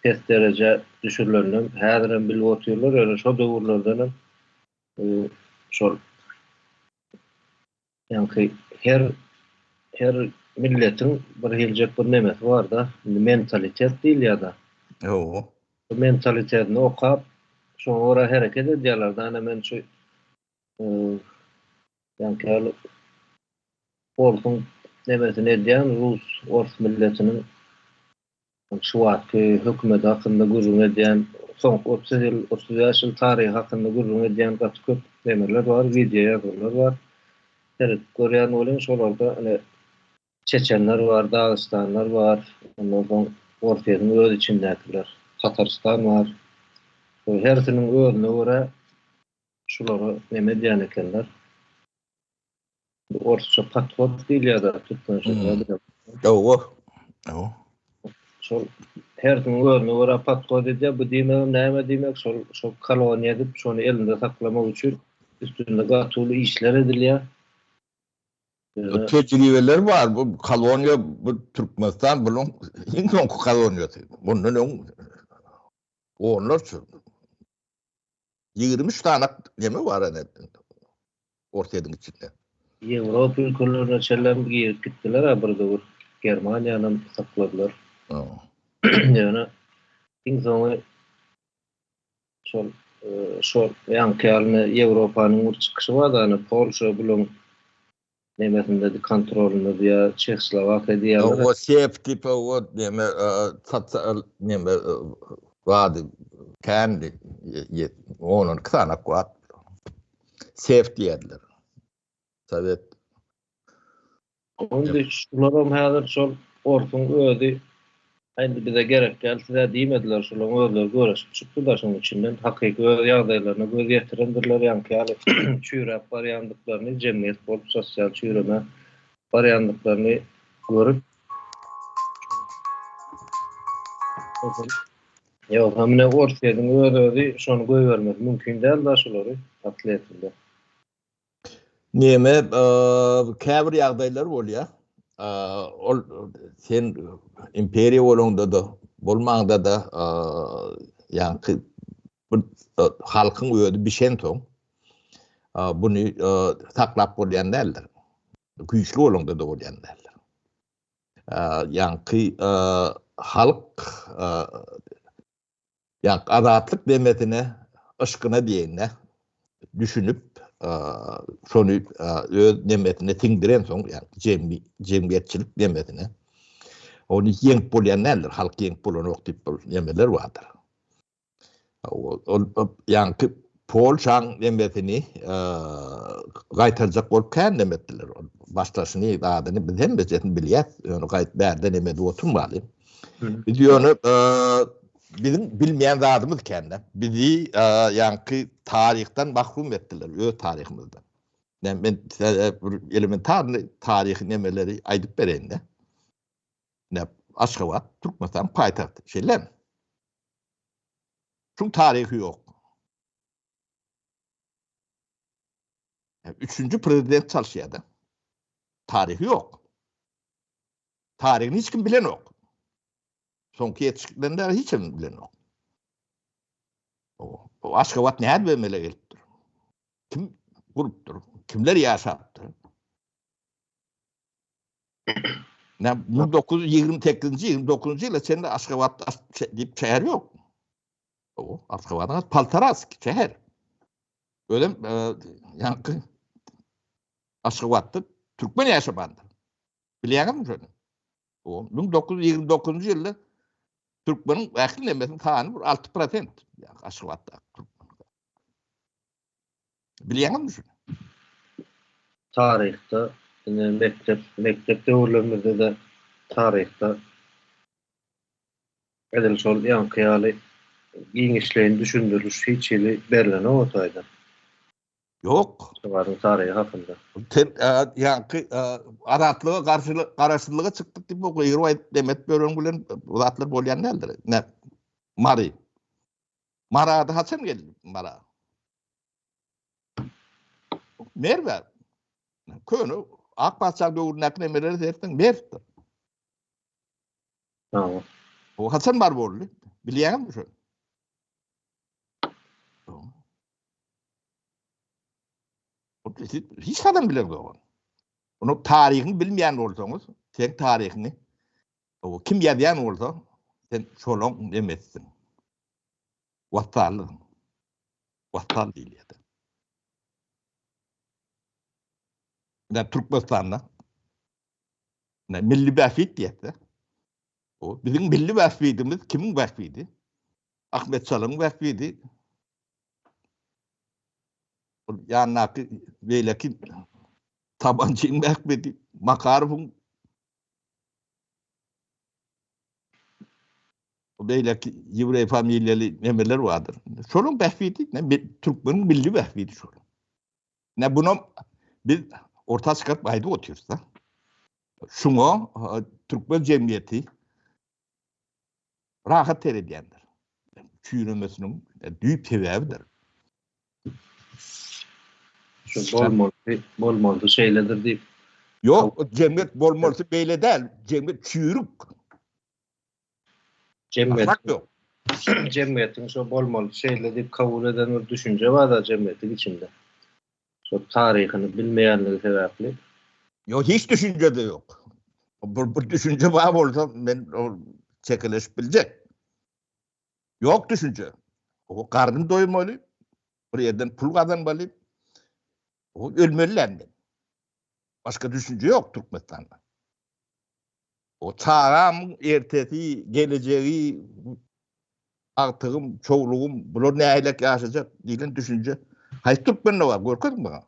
pes derece düşürlerini häzirem bilip oturýarlar. Öyle şo döwürlerden şol Yani her milletin bir gelecek bir nemesi var da mentalitet değil ya da O. bu mentalitetini okap sonra hareket ediyorlar da hani men şu yani Orkun nemesini diyen Rus Ors milletinin şu anki hükümeti hakkında gurrun ediyen son 30 yıl 30 yaşıl tarihi hakkında gurrun ediyen köp demirler var, video yazılar var. Evet, Koreyan olan şolarda hani Çeçenler var, Dağıstanlar var, ondan sonra Ortaya'nın öz içindekiler. Tatarstan var. Hersinin özüne göre şuları neme diyen ekenler. Ortaça patriot değil ya da Türkmenşe. O. O. Şol hersinin özüne göre patriot edip bu diýmegim näme diýmek şol koloniýa edip şonu elinde saklamak üçin üstünde gatyly işler edilýär. Tecrübeler var. Bu kolonya, bu Türkmenistan bunun en son kolonyası. Bunun onlar 20 tane neme var hani ortaydın içinde. Ýewropa ülkelerine çellen giyip gittiler ha burada bu Germaniýanyň sakladylar. Yani insan şol şol ýankyalny Ýewropanyň bir çykyşy bar da Polşa bilen nemesinde de kontrolünde diýär Çekslovakiýa diýerler. O safety o neme neme vardı kendi onun kısanak var. Safety yerler. Sovet. Onda şolaram häzir şol ortun ödi endi bize gerek geldi de diýmediler şolaň özleri görüşip çykdylar şoň içinden hakyky ýagdaýlaryna göz ýetirendirler ýankyýaly çüýrep barýandyklaryny jemgyýet bolup sosial çüýreme barýandyklaryny görüp ýok hamine ortaýadyň özleri şonu goýbermek mümkin däl da şolary atletildi. Neme käbir ýagdaýlar bolýar. Ol sen imperiýa bolanda da bolmaňda da ýanky bir halkyň öýdi bişen soň buny saklap bolýan däldir. Güýçli bolanda da bolýan däldir. Ýanky halk ýanky azatlyk demetine ışkyna diýende düşünüp şonu öz nemetine tiňdiren soň ýani jemgyýetçilik nemetine onu ýeňip bolýan näler halk ýeňip bolan okdyp bol nemeler bardyr. Ýanky Polşaň nemetini gaýtarjak bolup kän nemetdiler. Başlaşyny adyny biz hem bejetin bilýär. Onu gaýt bärde nemede oturmaly. Biz ýöne bizim bilmeýän zadymyz kende. Bizi ýanky tarihten mahrum etdiler, öz tarihimizden. Men elementar tarih nemeleri aýdyp bereýin de. Ne Aşgabat, Türkmenistan paýtagty. Şeýle. Şu tarihi ýok. Üçüncü prezident çalşýardy. Tarihi ýok. Tarihini hiç kim bilen ýok. Soňky ýetişiklerinde hiç kim bilen ýok. O Aşgabat näde bermele gelipdir? Kim gurupdyr? Kimler ýaşapdyr? 1928-29 ýylda sende Aşgabat diýip şäher ýok. O Aşgabat Paltarazk şäher. Ödem ýanky Aşgabatda türkmen ýaşapandyr. Bilýärmi şonu? O 1929 ýylda türkmeniň ähli nemesini sany 6%. Aşgabatda. Bilýärmi şonu? Tarihte mektep döwürlerimizde de tarihte edil şol ýankyýaly giňişleýin düşündürüş hiç ýyly berlene otaydy. Yok. Şolaryň tarihi hakynda. Ýanky aratlyga garaşsyzlyga çykdyk diýip o ýerwaýt demet bören bilen zatlar bolýan nädir? Ne? Mari. Marada haçan geldi Mara? Merwer. Könü Akbaşçak döwründäki nemeleri dersen merdi. Tamam. O haçan bar boldy? Bilýärmi şonu? Hiç adam bilen goýan. Onu tarihini bilmeyen olsanız, sen tarihini, o kim yazan olsa, sen şolong demezsin. Vattal değil ya da. Ne Türkmenistan'da, ne milli bahfit diye de. O bizim milli bahfitimiz kimin bahfiti? Ahmet Çalık'ın bahfiti. Yanındaki velaki tabancının bahfiti. Makarov'un belki Yivre familyalı emirler vardır. Şolong bahfiti, ne Türkmen'in milli bahfiti şolong. Ne bunu biz orta çıkartmaydı oturuyoruz da. Şunu Türkmen cemiyeti rahat terediyendir. Çürümesinin büyük sebebidir. Şu bol şeyledir deyip. Yok, cemiyet bolmolsu böyle değil. Cemiyet çürük. Ahlak yok. Cemiyetin şu bol şeyle deyip kabul eden bir düşünce var da cemiyetin içinde. Şu tarihini bilmeyenleri sebeple. Yok, hiç düşünce de yok. Bu düşünce var olsa ben o çekiliş bilecek. Yok düşünce. O karnım doymalı. Bir yerden pul kazanmalı. O ölmelilerden. Başka düşünce yok Türkmenistan'da. O çağım, ertesi, geleceği, artığım, çoğuluğum, bunu ne aylak yaşayacak diyen düşünce. Hayır Türkmen'de var, görkün mü?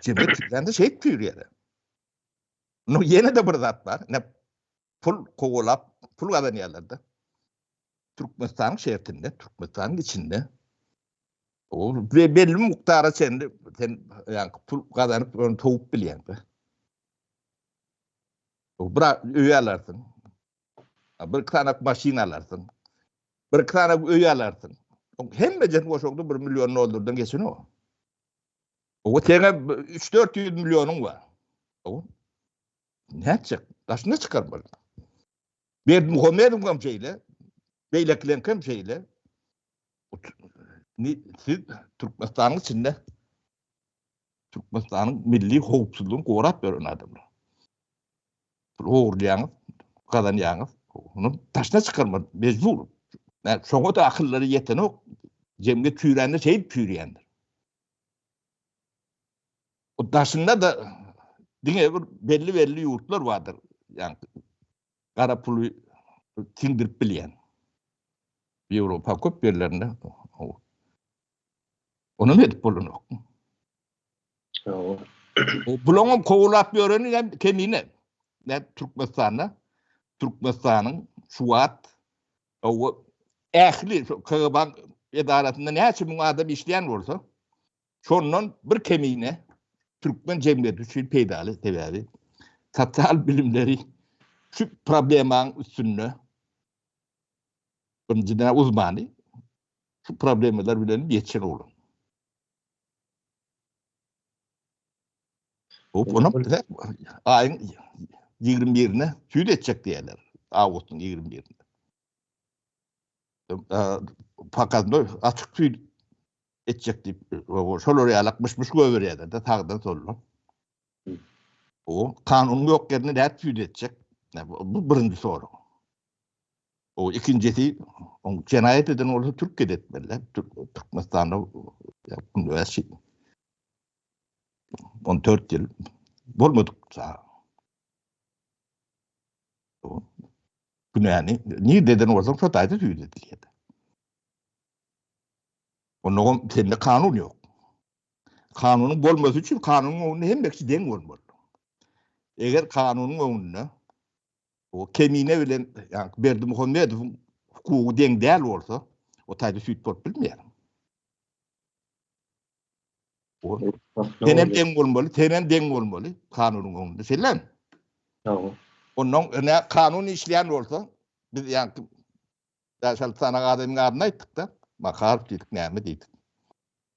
Cemiyet Türkmen'de şey tüyür yani. No, yine de bir zat var. Ne pul kovalap, pul kazanıyorlar da. Türkmenistan'ın şehrinde, Türkmenistan'ın içinde. O ve belli muktara sen yani pul kazanıp onu tavuk bilen. O bırak öğe alarsın. Bir tane maşine alarsın. Bir tane öğe alarsın. Hem becet boş oldu 1 milyon doldurdun geçin o. O tene 3-400 milyonun var. O ne yapacak? Taşına çıkar böyle. Bir Muhammed'in kamçayla, Beyleklen kamçayla, siz Türkmenistan'ın içinde, Türkmenistan'ın milli hoğupsuzluğunu korup veren adamlar. Uğurlayanız, kazanyanız, onu taşına çıkarmadı, mecbur. Yani çoğu da akılları yeten o, cemiyet tüyrendir, şey tüyrendir. O taşında da belli yurtlar vardır. Yani kara pulu tindirip bilen. Avrupa köp yerlerinde. Onu mu edip bulun o? Bulunum kovulap yörünü kemine. Ne Türkmenistan'ın Şuat, o ehli kıban edaratında ne için bu adam işleyen olsa, şonun bir kemine Türkmen cemiyeti için peydalı sebebi, sosyal bilimleri şu problemin üstünde önceden uzmanı şu problemler bilen geçen olur. Onu ayın 21'ine tüy edecek diyorlar. Ağustos'un 21'ine. Fakat açık tüy edecek deyip şol oraya alakmışmış göğürüyorlar da tağdan sonra. O kanun yok yerine de tüy edecek. Bu birinci soru. O ikincisi cinayet eden olursa Türkiye'de etmeliler. Türkmenistan'da üniversite 14 yıl bulmadık sağ. Bunu yani niye deden olsam sataydı tüy edildi. Onun senin kanun yok. Kanunun olması için kanunun önüne hem beksi den olmalı. Eğer kanunun önüne o kemine bilen yani Berdi Muhammedov'un hukuku den değil olsa o taydı süt bot bilmeyelim. O tenen den olmalı kanunun önünde. Selam. Onun ne kanun işleyen olsa biz yani yaşal sana adamın adına ettik de makarp dedik neyme dedik.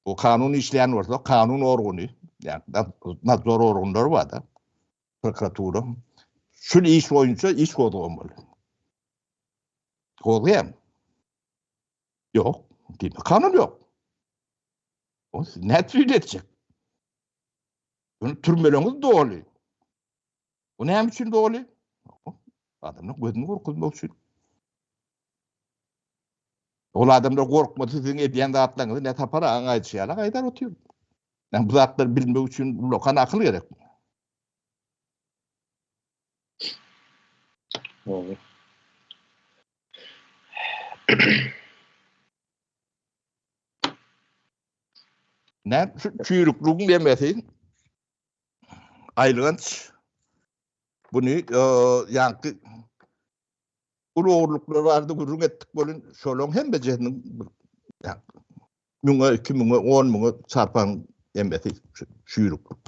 O kanun işleyen olsa kanun organı yani zor organlar var da prokuratura şu iş oyuncu iş kodu olmalı. Kodlayam. Yok. Değil mi? Kanun yok. O ne tüy edecek? Bunu türmeleniz dolu. Bu näme üçin dolu? Adamlar gözüni korkutmak üçin. Ol adamlar korkmasa sizin ediyen dağıtlarınızı ne tapar aýçýarlar, aýdar otyr. Yani bu zatlar bilmek üçin lokan akıl gerek. Doğru. Ne? Çüyrüklüğün demesi aylığınç bunu yankı uğurluklar vardı gurrun ettik bolun şolon hem becerinin müňe 2.000'e 10.000'e çarpan emeti çüyrüklük.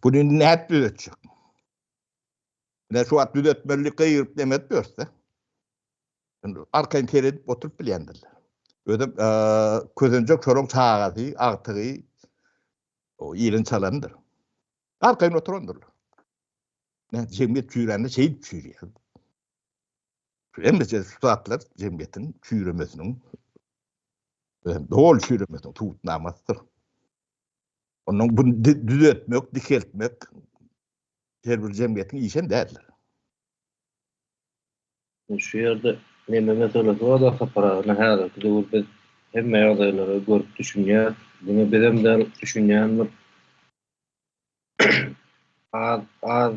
Bunu net düzetçek. Ne şu at düzetmelik kıyırıp demet börse. Arkayın teredip oturup bilendirler. Ödüm közüncek şolon çağatı, ağtığı o iyilin çalandır. Arkayın oturandırlar. Ne cemiyet çüyrende şey çüyrüyor. Emrece suatlar cemiyetin çüyremesinin doğal çüyremesinin tutnamasıdır. Onun bunu düzeltmek, dikeltmek her bir cemiyetin işen değerler. Şu yerde neme meselesi o da kapara ne hada ki de biz hemme ýagdaýlary görüp düşünýär. Bunu bedemden düşünýän az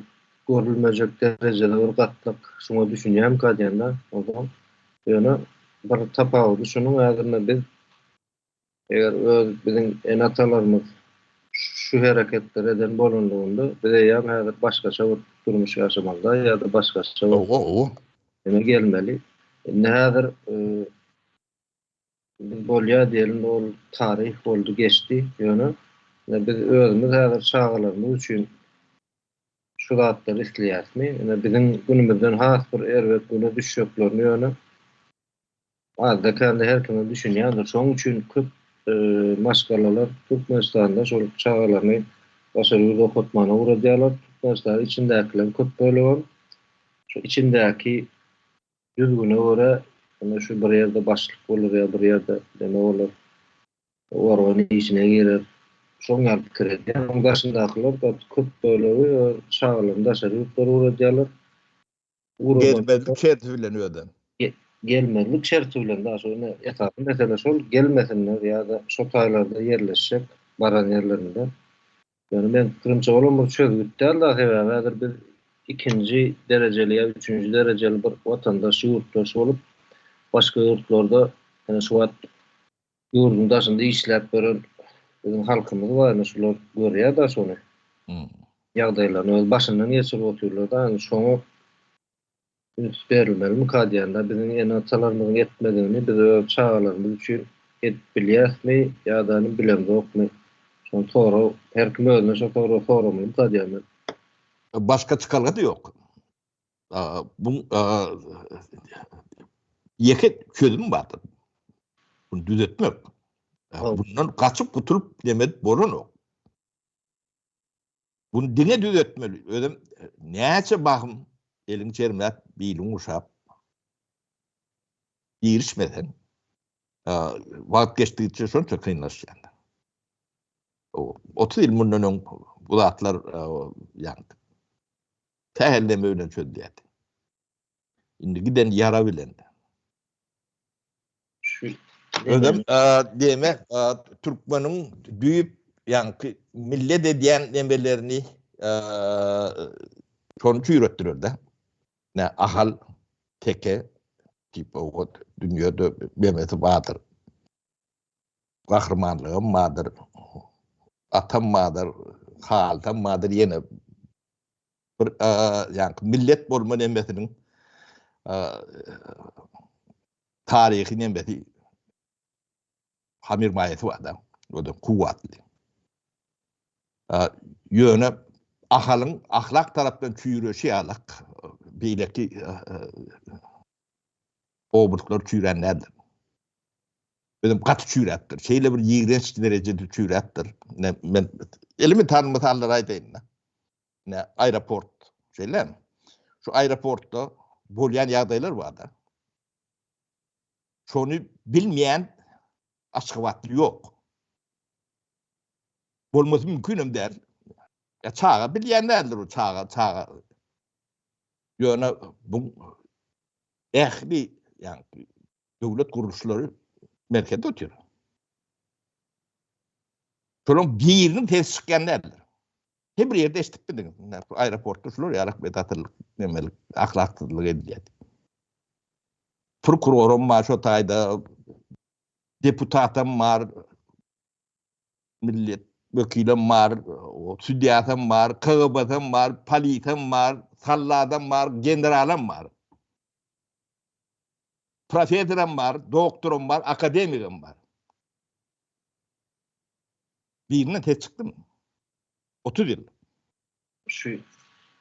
görülmejek derejede bir gatlyk şuňa düşünýän kadýanda o zaman ýöne bir tapawudy şunuň ägirine biz eger bizim enatalarymız şu hareketler eden bolunduğunda bize ýa häzir başgaça bir durmuş ýaşamakda ýa-da başgaça neme gelmeli. Häzir bolýa diýelim ol tarih boldy geçdi ýöne biz özümüz häzir çağlarymyz üçin şu zatları isleýärmi? Ene bizim günümizden has bir erwet güne düşýärlerini ýöne azda kendi her kime düşünýärdir. Şoň üçin köp maşgalalar Türkmenistanda şol çağlarını başarılı okutmana uğradýarlar. Türkmenistan içindekiler köp bölüň. Şu içindäki düzgüne göre ana şu bir ýerde başlyk bolar ýa bir ýerde deme bolar. Orany işine girer. Şoň ýaly pikir edýär. Onuň başyndakylar da köp bölegi çağlarynda başarıly uğradýarlar. Gelmezlik çerçevelenýär. Gelmezlik çerçevelerinde daha sonra etapın mesela sol gelmesinler ya da şu taylarda yerleşecek baran yerlerinde. Yani ben kırımcı olan bir çöz güttüler da sebebedir biz ikinci dereceli ya üçüncü dereceli bir vatandaş yurttaşı olup başka yurtlarda yani şu an yurdun dışında işlep veren bizim halkımız var. Yani şular görüyor da sonra yağdaylarını başından geçirip oturuyorlar da yani şunu verilmeli mukadiyanda bizim yeni atalarımızın etmediğini bize çağlarımız için bilýärmi ya da bilemde okmy. Şonu toğru her kim özüne şu toğru mukadiyanda. Başka çıkarları yok. Bu yeket çözüm vardır. Bunu düzeltmek. Bundan kaçıp kuturup demet bolun o. Bunu dine düzeltmeli. Öyle näçe bakım elin çermät biýilim uşap girişmeden wagt geçdikçe şonça kynlaşýar. 30 ýyl mundan öň bu zatlar ýa tähelleme ölen çözdüýär. Indi giden yara bilen. Ödem deme Türkmeniň düýüp ýa millet edýän nemelerini şonu çüýretdiler de. Ne ahal teke tip o dünyada Mehmet Bahadır kahramanlığı madır atam madır haltam madır yine bir yani millet bolma nemesinin tarihi nemesi hamir mayeti var da o da kuvvetli yöne ahalın ahlak taraftan çüýreşi alak beýleki obruklar çüýrenlerdir. Benim katı çüýretdir. Şeyle bir ýigrenç derecede çüýretdir. Men elimi tanımatanlar aýdaýyn. Ne aeroport şeyler. Şu aeroportda bolýan ýagdaýlar var da. Şonu bilmeýän açyk wagtly ýok. Bolmasy mümkünem der. Ya çağa bilýänlerdir o çağa. Ýöne bu ähli yani döwlet guruluşlary merkezde ötüyor. Şolun birini tez çykýanlardyr. Her bir ýerde eşitip bildiň. Aeroportda şular ýarak bedatyrlyk, nemelik, ahlaksyzlyk edilýär. Prokurorum var şu taýda, deputatam var, millet vekilim var, südýatam var, KGB'm var, politem var, salladam var, generalam var. Profesorum var, doktorum var, akademigim var. Birine tez çıktım. 30 yıl. Şu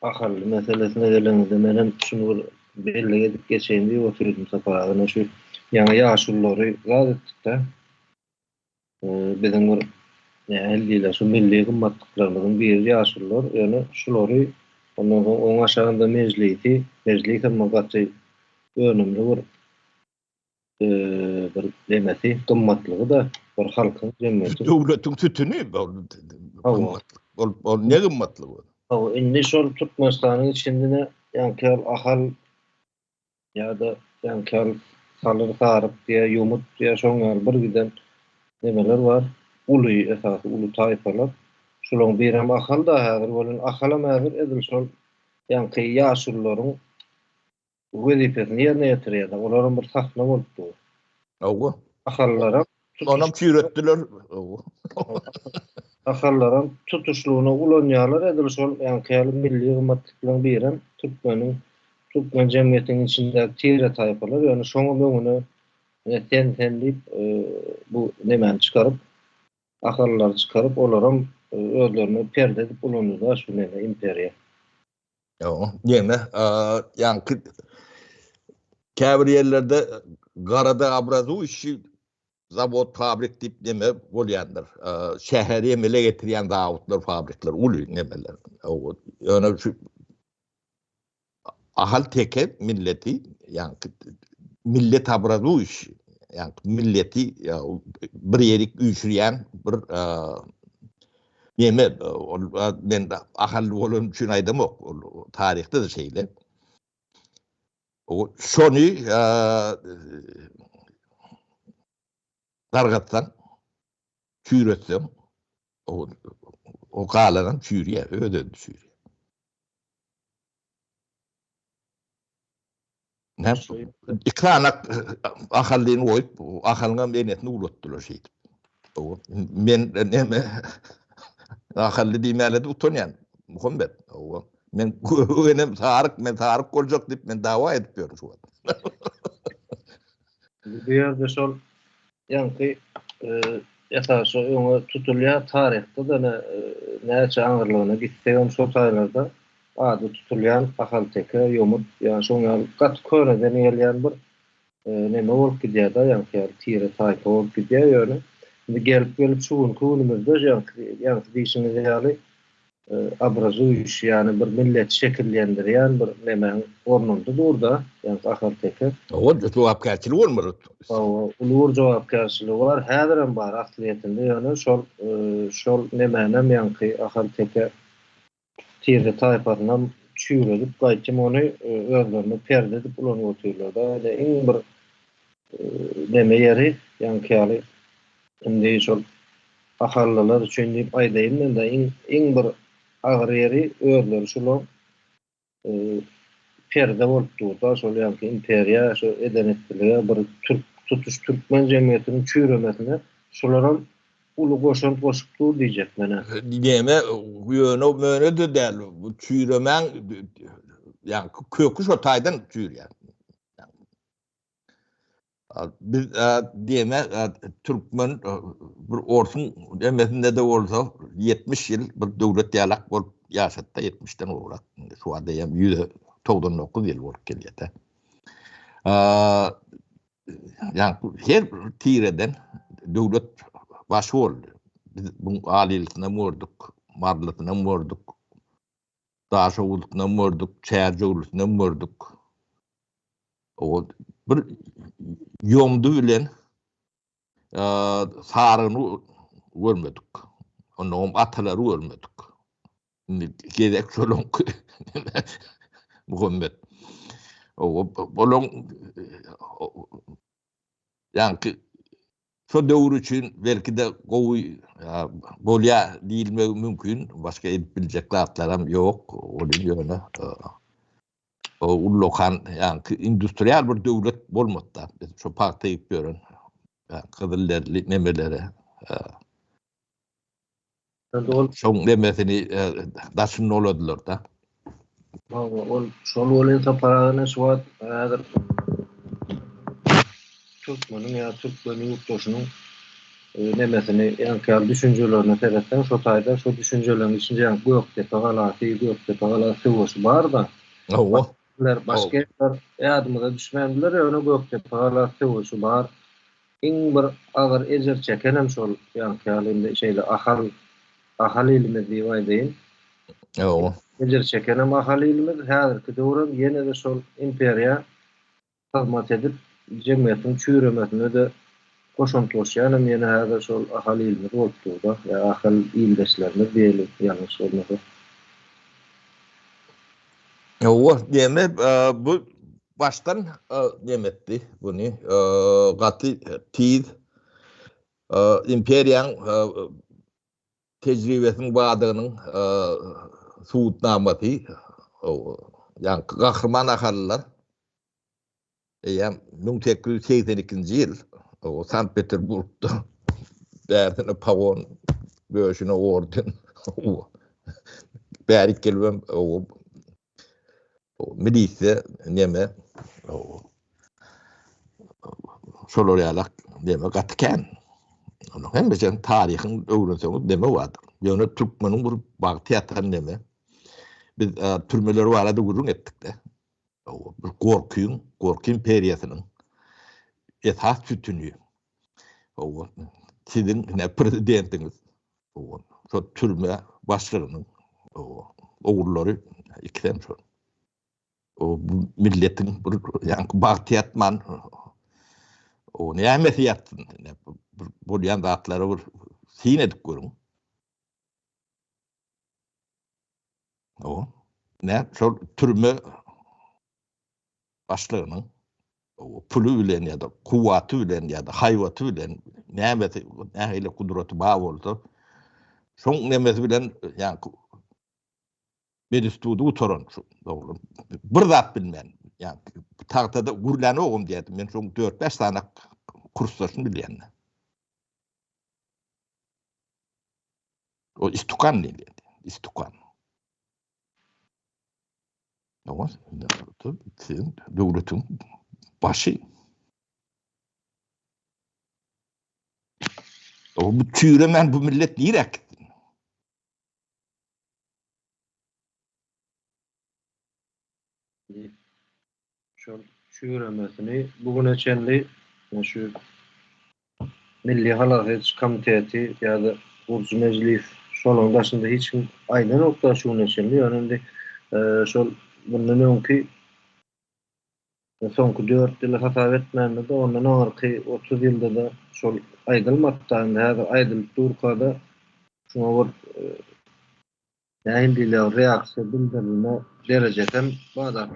ahally meselesine geleninde menen şunu belli edip geçeýin diýip oturdum sapagyna şu ýa ýaşullary gaz etdik-de. Bizim bir 50 ýyla şu milli gymmatlyklaryň bir ýaşullar, ýani şulary ondan soň oň aşagynda mejlis magatçy önümli bir demesi gymmatlygy da bir halkyň jemgyýeti. Döwletiň tütünü ol ne gymmatlyg bol? Indi şol Türkmenistanyň içinde ýa-da ahal ýa-da salyr saryp diýe ýumut diýe şoňar bir giden nemeler var. Uly esasy uly taýpalar. Şolaryň biri hem ahal da häzir bolan ahala mäzir edil şol ýaşullaryň wezipesini ýerine ýetirýär. Olaryň bir sahna bolupdy. Owa. Ahallara Onam çüýretdiler. Ahallara tutuşluğuna ulanýarlar edil şol milli gymmatlyklaryň biri Türkmen jemgyýetiniň içinde tire taýpalar, ýani şoňa möňüne ten diýip bu nemeni çykaryp ahallar çykaryp olaram özlerini perde edip ulanýarlar şu neme imperiýa. Yo, ýene ýani käbir ýerlerde garada abrazu işi zavod fabrik diýip neme bolýandyr. Şäheri emele getirýän zawodlar, fabrikler, uly nemeler. Ýöne şu ahal teke milleti yani millet abrazu işi yani milleti bir yerik üýşürýän bir neme men ahal bolan üçin aýdamok tarihte de şeýle o şonu dargatsan çüýretsem o galadan çüýrýär, ödedi çüýrýär. Ne? İkranak ahallyny goýup, ahalňa menetini ulatdylar şeýdip. Men neme ahally diýmeli utanýan Muhammed. Men önem Tarık boljak diýip men dawa edip ýörüm şu. Bu ýerde şol ýanky esasy öňe tutulýan tarihde da näçe aňyrlygyna gitseň şol taýlarda ady tutulýan ahal teke ýomut ýa şoňa gat köreden gelýän bir neme bolup gidýär da ýanky tire taýpa bolup gidýär ýöne. Indi gelip şuň kunumuzda ýanky diýişimiz ýaly abrazu iş ýani bir millet şekillendirýän bir neme ornunda durda ýanky ahal teke. O jogapkärçilik bolmaly. Ulur jogapkärçiligi var, häzir hem bar akliýetinde ýöne şol nemenem ýanky ahal teke tire taýpadan çüýredip gaýtym ony özlerini perde edip ulanyp oturýarlar da iň bir neme ýeri ýanky indi şol ahallar üçin diýip aýdaýyn da iň bir agyr ýeri özleri şol perde bolup durda şol ýanky imperiýa şu edenetlige bir Türkmen jemgyýetiniň çüýremesine şolaryň uly goşup dur diýjek mene. Diýme ýöne möne de däl. Bu çüýremen ýani kökü şo taýdan çüýrýär. Biz diýme Türkmen bir orsun demesinde de bolsa 70 ýyl bir döwlet ýalak bolup ýaşatda 70'den orak. Şu anda ýa 199 ýyl bolup gelýär. Yani her tireden döwlet baş boldy. Biz bu aliýetine morduk, marlytyna morduk, daşowlukna morduk, çärjowlukna morduk. O bir ýomdy bilen saryny görmedik. Onuň atalary görmedik. Gedek şolun Muhammed. Bolon yani şu döwür üçün belki de gowy bolya diýilmegi mümkin. Başka edip biljek zatlaram yok. Oly ýöne ullokan yani industrial bir döwlet bolmada. Şu paýtyp görün. Kızılderli nemelere. Şoň demesini daşyn oladylar da. Şol bolan paragına şuat häzir Türkmeniň ýa Türkmeniň ýurtdaşynyň nemesini ýa-da düşünjelerini teretsen şo taýda şo düşünjeleriň içinde ýa Göktepe galaty, Göktepe galaty bar da. Başga ýadymyza düşmändiler ýa-da Göktepe galaty bar. Iň bir agyr ejer çekenem şol ýa-da şeýle ahal ilmi diýip ejer çekenem ahal ilmi häzirki döwrem ýene de şol imperiýa hyzmat edip jemgyýetiň çüýremesine de koşuntlaşýanam ýene häzir şol ahal ilmi bolupdy ýa ahal ildeşlerine diýelim ýalňyş bolmasa. Deme bu baştan demetdi bunu gaty tiz imperiýaň tejribesiniň badygynyň suwutnamaty ýa gahrman ahallar 1882-nji ýyl Sankt Peterburgda bärdine pawon böşüne orden bärik gelmem milisiýa neme şolar ýalak neme gatken. Onu hem bejen taryhyň öwrenseňiz neme bardyr. Ýöne Türkmeniň bir bagty ýatan neme. Biz türmeleri barada gurrun etdik de. Bir gorky imperiýasynyň esas tütünü. Sizin ne prezidentiniz. Şo türme başlygynyň oğulları ikiden şol. Milletin yani bagty ýatman näme ýatdyn bolýan zatlary bir sin edip görüň. Ne şol türme başlygynyň pulu bilen ýa-da kuwaty bilen ýa-da haýwaty bilen näme kudraty bar bolsa şoň nemesi bilen ýa medstudy oturan şu dogry. Bir zat bilmän. Yani tagtada gurlany ogum diýdim. Men şoň 4-5 tane kursdaşyny bilýän. O istukan diýildi. Istukan. Sen döwletiň başy. Bu çüýremen bu millet direkt. Şol çüýremesini bugüne çenli şu Milli Halaket Komiteti ýa-da Gurju Mejlis şolaryň başynda hiç kim aýdan nokta şunu çenli ýönendi şol bundan öňki soňky 4 ýyl hasap etmände de ondan arky 30 ýylda da şol aýdylmakdan häzir aýdylyp durkada şuna bir nähindile reaksiýa bildirilme dereceden badar.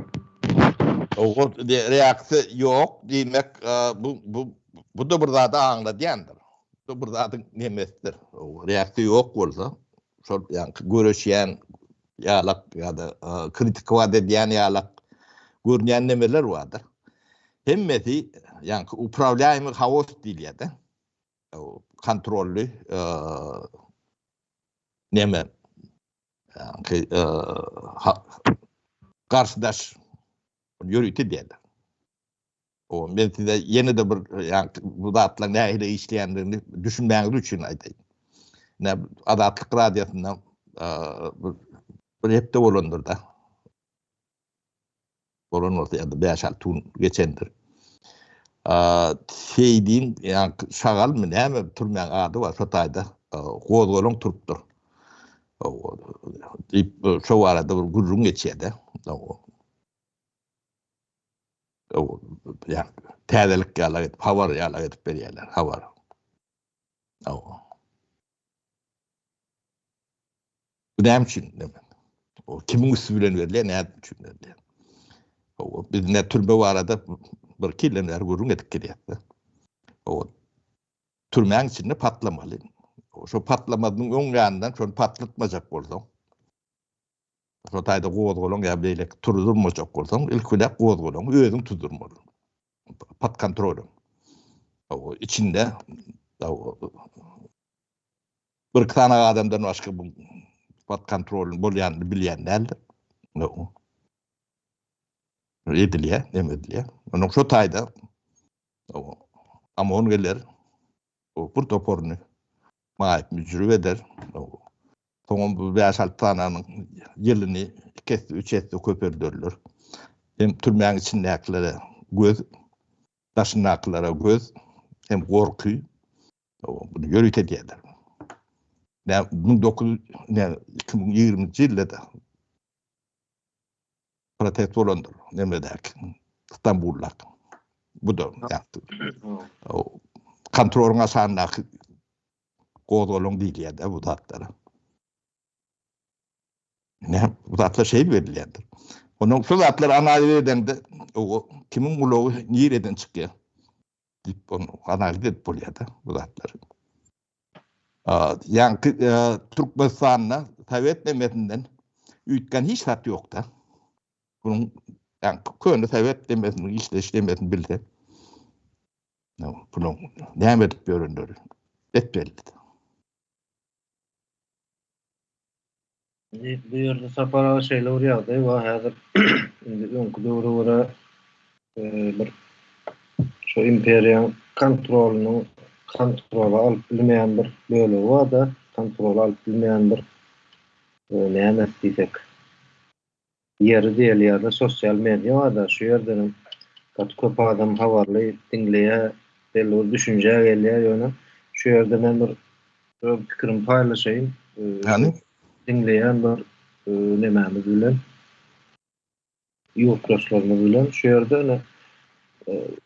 O reaksiýa ýok diýmek bu da bir zada aňladýandyr. Bu bir zadyň nemesidir. Reaksiýa ýok bolsa şol ýa-ni göreşýän ýalak ýa-da kritikowat edýän ýalak görnýän nemeler bardyr. Hemmeti ýa-ni upravляемый хаос diýilýär. Kontrolly neme karşıdaş yürütü diýerler. Men size yeni de bir yani bu zatlar nähile işleýändigini düşünmäňiz üçin aýtaýyn. Adatlyk radiosundan bir hepde bolandyr da. Bolan bolsa ýa-da 5-6 tun geçendir. Seýdin ýa şagalmy näme türmäň ady bar şo taýda gozgolun turupdyr. Şo arada bir gurrun geçýär-de. Yani täzelik ýalar edip, hawar ýalar edip berýärler, hawar. Bu näme üçin deme. O kimin üstü bilen berilýär, näme üçin berilýär. O biz ne türbe barada bir killenler gurrun edip gelýär. O türmäň içinde patlamaly. Şo patlamadyň öň ýanyndan şonu patlatmajak bolsaň. Şo taýda gowdgolaň ýa beýlek turdurmajak bolsaň, ilkide gowdgolaň özüň turdurmaly. Pat kontrolü. O içinde bir tane adamdan başka bu pat kontrolün bolýanyny bilýän däldir. No. Edilýär, emedilýär. Onuň şo taýda amon geler. O bir toporny maýyp müjrüp eder. Soňam bu 5-6 tananyň ýylini 2-3 etdi köperdirler. Hem türmäň içindäkilere göz, daşynaklara göz, hem gorky bunu ýörit edýärler. 2020-nji ýylda protest bolandyr. Nemedäk İstanbullak. Bu da ýapdy. O kontrolüň asandaky gowdgolaň diýilýär bu zatlara. Ne bu zatlar şey berilýärdir. Onuň şu zatlar analiz edende o kimin ulogy nireden çykýar? Dip onu analiz edip bolýar bu zatlar. Yani Türkmenistan'da Sovet demetinden üytken hiç zat yok da. Bunun yani köyünde Sovet demetinin işleş demetini bildi. Bunun näme edip göründür? Et belli. Bu yerde sapara şeyler ýagdaý var. Häzir indi öňkü döwre bir şu imperiýa kontrolunu alyp bilmeýän bir bölegi var da, kontrol alyp bilmeýän bir näme diýsek. Ýeri diýilýär, sosial media var da, şu ýerden köp adam habarly dinleýär, belli düşünje gelýär ýöne. Şu ýerde men bir pikirim paýlaşaýyn. Yani Dinleýän bir nämäni bilen, ýurtdaşlaryny bilen, şu ýerde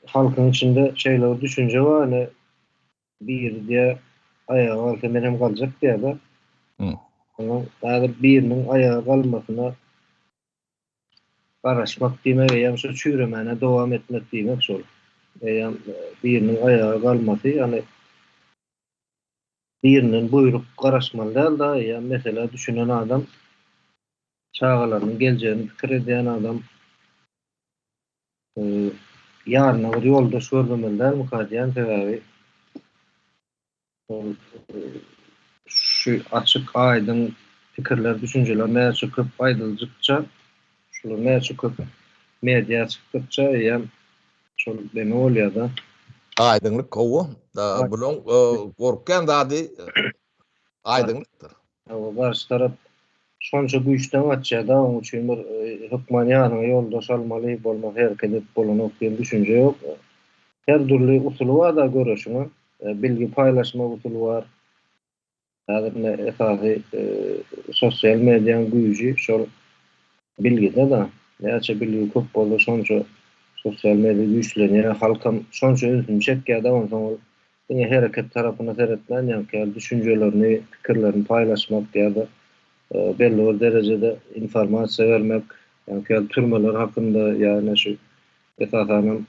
halkyň içinde şeýle düşünje var, bir diye ayağa kalkıp benim kalacak diye de. Yani birinin ayağa kalmasına karışmak demek yani şu çürümene devam etmek demek sol. Yani birinin ayağa kalması yani birinin buyruk karışmalı değil da yani mesela düşünen adam çağalarının geleceğini fikir eden adam yarına bir yolda sorulmalılar mukaddiyen tedavi. Şu açık aydın fikirler, düşünceler meğer çıkıp aydılcıkça şunu meğer çıkıp medya çıktıkça yani şunu deme oluyor da aydınlık kovu da bunun korkan zadi aydınlıktır. Karşı taraf sonuçta bu işten açacak da onun için bir hükmaniyanın yoldaş almalı olmak hareket edip olmak diye düşünce yok. Her türlü usulü var da görüşünü. Bilgi paylaşma usulü var. Yani esası sosyal medyanın gücü şu bilgide de gerçi bilgi köp olur sonuçta sosyal medya güçleniyor. Halkın sonuçta özünü çekiyor da ondan sonra yine hareket tarafına seyretmen yani düşüncelerini, fikirlerini paylaşmak ya da belli bir derecede informasyon vermek yani türmeler hakkında yani şu esasen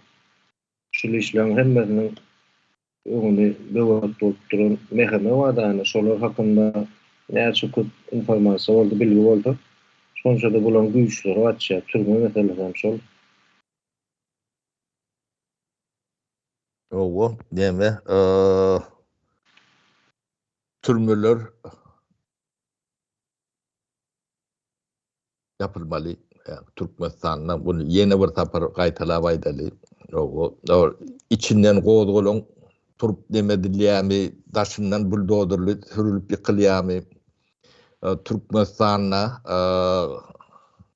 şu işlerin hemmesinin onu böwet bolup duran meheme var da yani şolar hakkında näçe çok informasyon oldu, bilgi oldu. Sonuçta da bulan güýçleri açýar, türme meselesi şol. Owo deme türmeler yapılmalı. Yani Türkmenistan'dan bunu yeni bir tapar gaýtalap aýdaly. O içinden gowdgolaň turup demedilýärmi, daşyndan buldozerli sürülüp ýykylýarmy? Türkmenistan'a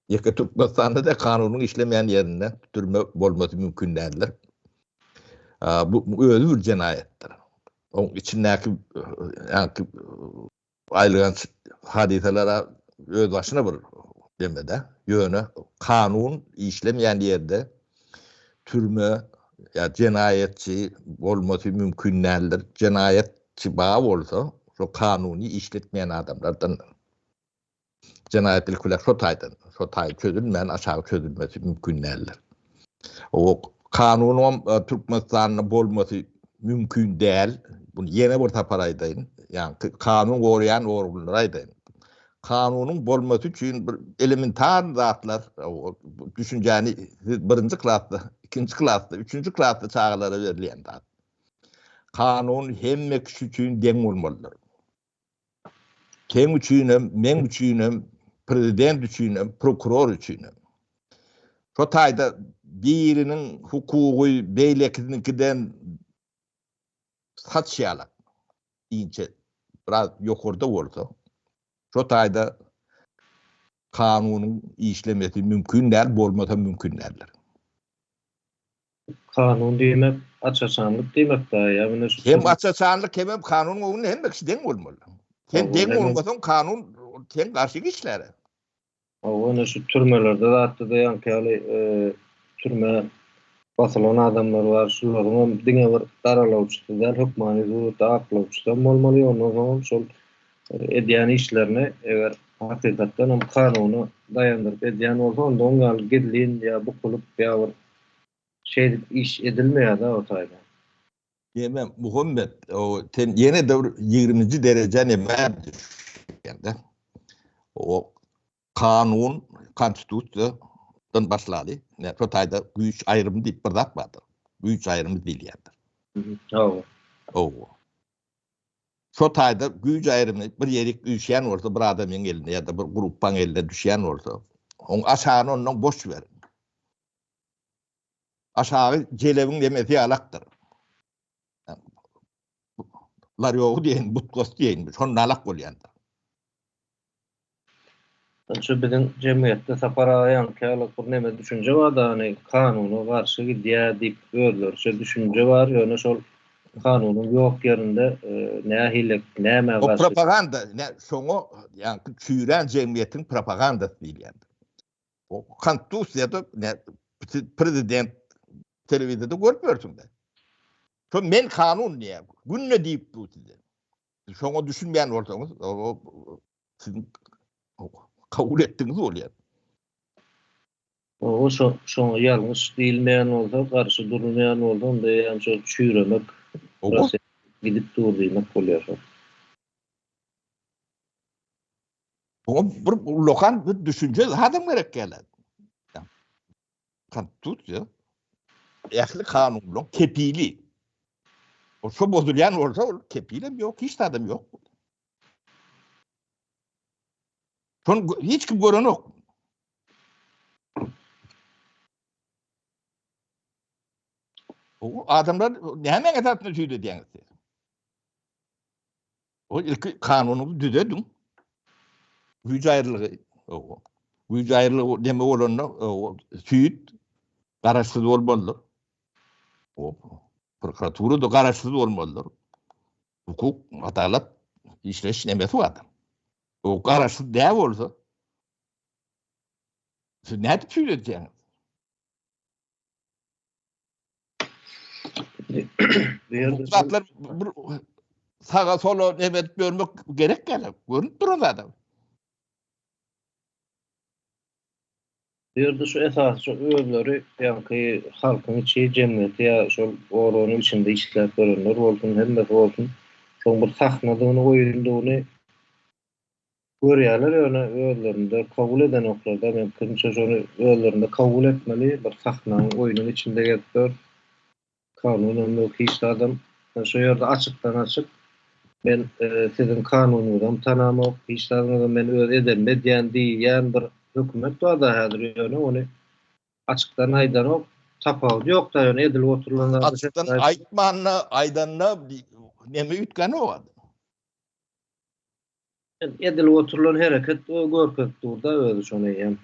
ýeke Türkmenistan'da da kanunyň işlemeýän ýerinde türme bolmasy mümkin däldir. Bu özü bir cinayetdir. Onun içindäki aýlygan hadiselere öz başyna bir demede ýöne kanun işlemeýän ýerde türme ya cinayetçi bolmasy mümkin däldir. Cinayetçi baý bolsa, şo kanuny işletmeýän adamlardan Cenayetçilikler şotay çözülmeyen aşağı çözülmesi mümkün değiller. O kanunun Türkmenistan'ın bolması mümkün değil. Bunu yeni bir taparaydayn. Yani kanun koruyan orgunlaraydayn. Kanunun bolması için bir elementar zatlar, düşünceni birinci klasda, ikinci klasda, üçüncü klasda çağlara verilen zat. Kanun hemme kişi için den olmalıdır. Sen üçünem, men üçünem, prezident üçünem, prokuror üçünem. Şu tayda birinin hukuku beylekininkiden saçyalar. İnce, biraz yukarıda olsa. Şu tayda kanunun işlemesi mümkün değil, bolmasa mümkün değiller. Kanun demek açaçanlık demek daha ya. Hem açaçanlık hem kanunun onun hem kişi den olmalı. Sen den olmasan kanun sen karşı işleri. Onu şu türmelerde de hatta da yankıyalı türme basılan adamlar var. Şuların dine bir daralavçısı da hükmani zuruta aklawçısı da olmalı. Ondan sonra şol edýän işlerini eger hakykatdan hem kanuny daýandyrıp edýän bolsa onda oňal gidilin ýa bu kulup ýa bir şey iş edilmeýär da o taýda. Yemem Muhammed o ten yeni de 20. derece neme düşende. O kanun konstitüsiýadan başladı. Ne rotayda güç ayrımı diýip bir zat bardyr. Güç ayrımı diýilýärdir. O. Rotayda güç ayrımı bir ýerik düşýän bolsa bir adamyň eline ýa-da bir gruppaň eline düşýän bolsa, oň aşagyny ondan boş ber. Aşağı jelebiň demesi alakdyr. Lar ýogu diýen, butkos diýen, şonu alak bolýandyr. Şu bizim cemiyette saparayan kâylık bir neme düşünce var da hani kanunu karşı gidýär diýip öýlerçe düşünce var. Ýöne şol kanunun yok yerinde nähilek näme O karşı. propaganda, şoňa ýani çüýren jemgyýetiň propagandasy diýilýär. O konstitusiýada prezident telewizionda görüp görürsüňder. Şo men kanun diýär. Günne diýip bu size. Şoňa düşünmeýän bolsaňyz, siz kabul etdiňiz bolýar. O şoňa ýalňyş diýilmeýän bolsa, garşy durulmaýan bolsa, onda ýa-ni şol çüýremek, gidip durdymak bolýar. O bir lokan bir düşünce adam gerek geldi. Konstitusiýa ähli kanun bilen kepili. O şo bozulýan bolsa, ol kepilim ýok, hiç adam ýok. Şonu hiç kim gören yok. O adamlar näme etatna süýde diýeniz. O ilk kanuny düzedin. Güýç aýrylygy. Güýç aýrylygy deme bolanda süýt garaşsyz bolmalydyr. O prokuratura da garaşsyz bolmalydyr. Hukuk, adalet işleş nemesi bardyr. O garaşsyz däl bolsa siz näde süýledýäňiz? Zatlar sağa sola evet görmek gerek gelip görüp duran adam. Ýerde şu esas şu öýleri ýa-ni halkyň içi jemgyýeti ýa şol oranyň içinde işläp görenler bolsun, hemme bolsun, şoň bir sahnadyny goýuldygyny görýärler, ýöne öýlerinde kabul eden oklarda mümkinçe şonu öýlerinde kabul etmeli, bir sahnanyň oýunyň içinde gelip kanunun hiç adam şu ýerde açykdan açyk men sizin kanunuňyzdan tanamok, hiç adam men öz edemme diýen bir hökümet var da häzir ýöne ony açykdan aýdanok tapawdy ýok da ýöne edilip oturulanlar açykdan aýtmanna aýdanna neme ýütkeni o. Edilip oturulan hereket o görkezdir da özü şonu ýem.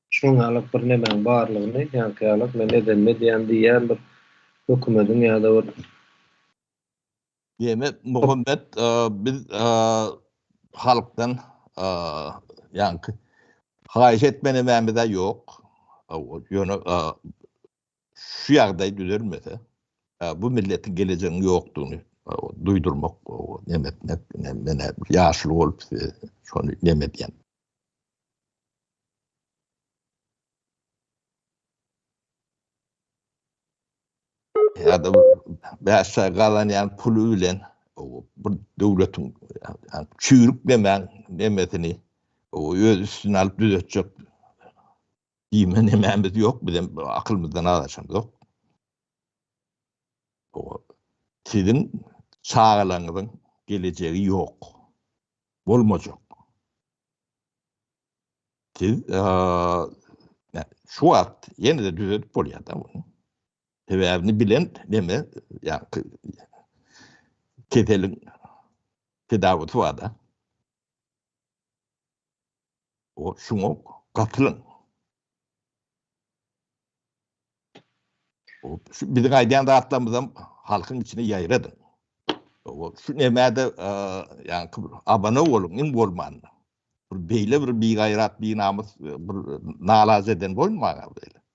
Şoňa alyp bir nemeň barlygyny ýa-ni alyp men edemme diýen bir hökümetiň ýa-da bir Demek Muhammed biz halktan yani haýyş etmenememiz de yok. Ýöne şu ýagdaý düzelmese bu milletin geleceğinin ýokdugyny duydurmak, nemetmek, mene yaşlı olup şonu nemediyen. Ya da başa kalan yani pulu bilen bu devletin yani çürük nemetini o üstüne alıp düzeltecek diyme nememiz yok, bizim aklımızdan alacağım yok. O sizin çağlarınızın geleceği yok. Olmayacak. Siz yani şu at yine de düzeltip oluyor da bunu. Sebebini bilen neme yani ketelin tedavisi var da. O şunu katılın. O şu bir gaydiyan dağıttığımızdan halkın içine yayradın. O şu nemede yani abone olun, im olman. Böyle bir gayrat, bir namus, bir nalaz eden olmayan böyle.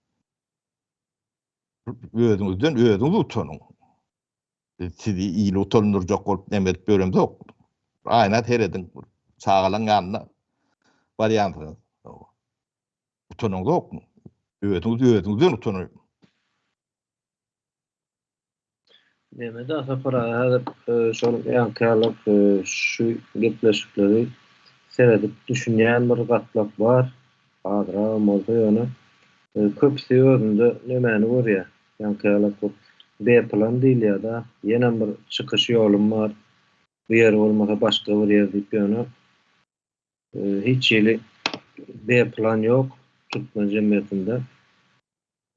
Özünüz utanın. Sizi iyi utanılacak olup nemet bölümde yok. Aynen her edin. Sağalan yanına varyantınız. Utanın yok mu? Özünüzden utanın. Nemede asapara şol yankıyalıp şu gepleşikleri seyredip düşünýän bir gatlak var. Adra molda ýöne köpsi özünde nemeni görýär. Yankıyalıp B-plan diýil ýa-da ýene bir çykyş ýolum var. Bu ýer bolmasa başga bir ýer diýip ýöne hiç ýeli B-plan ýok tutma jemgyýetinde.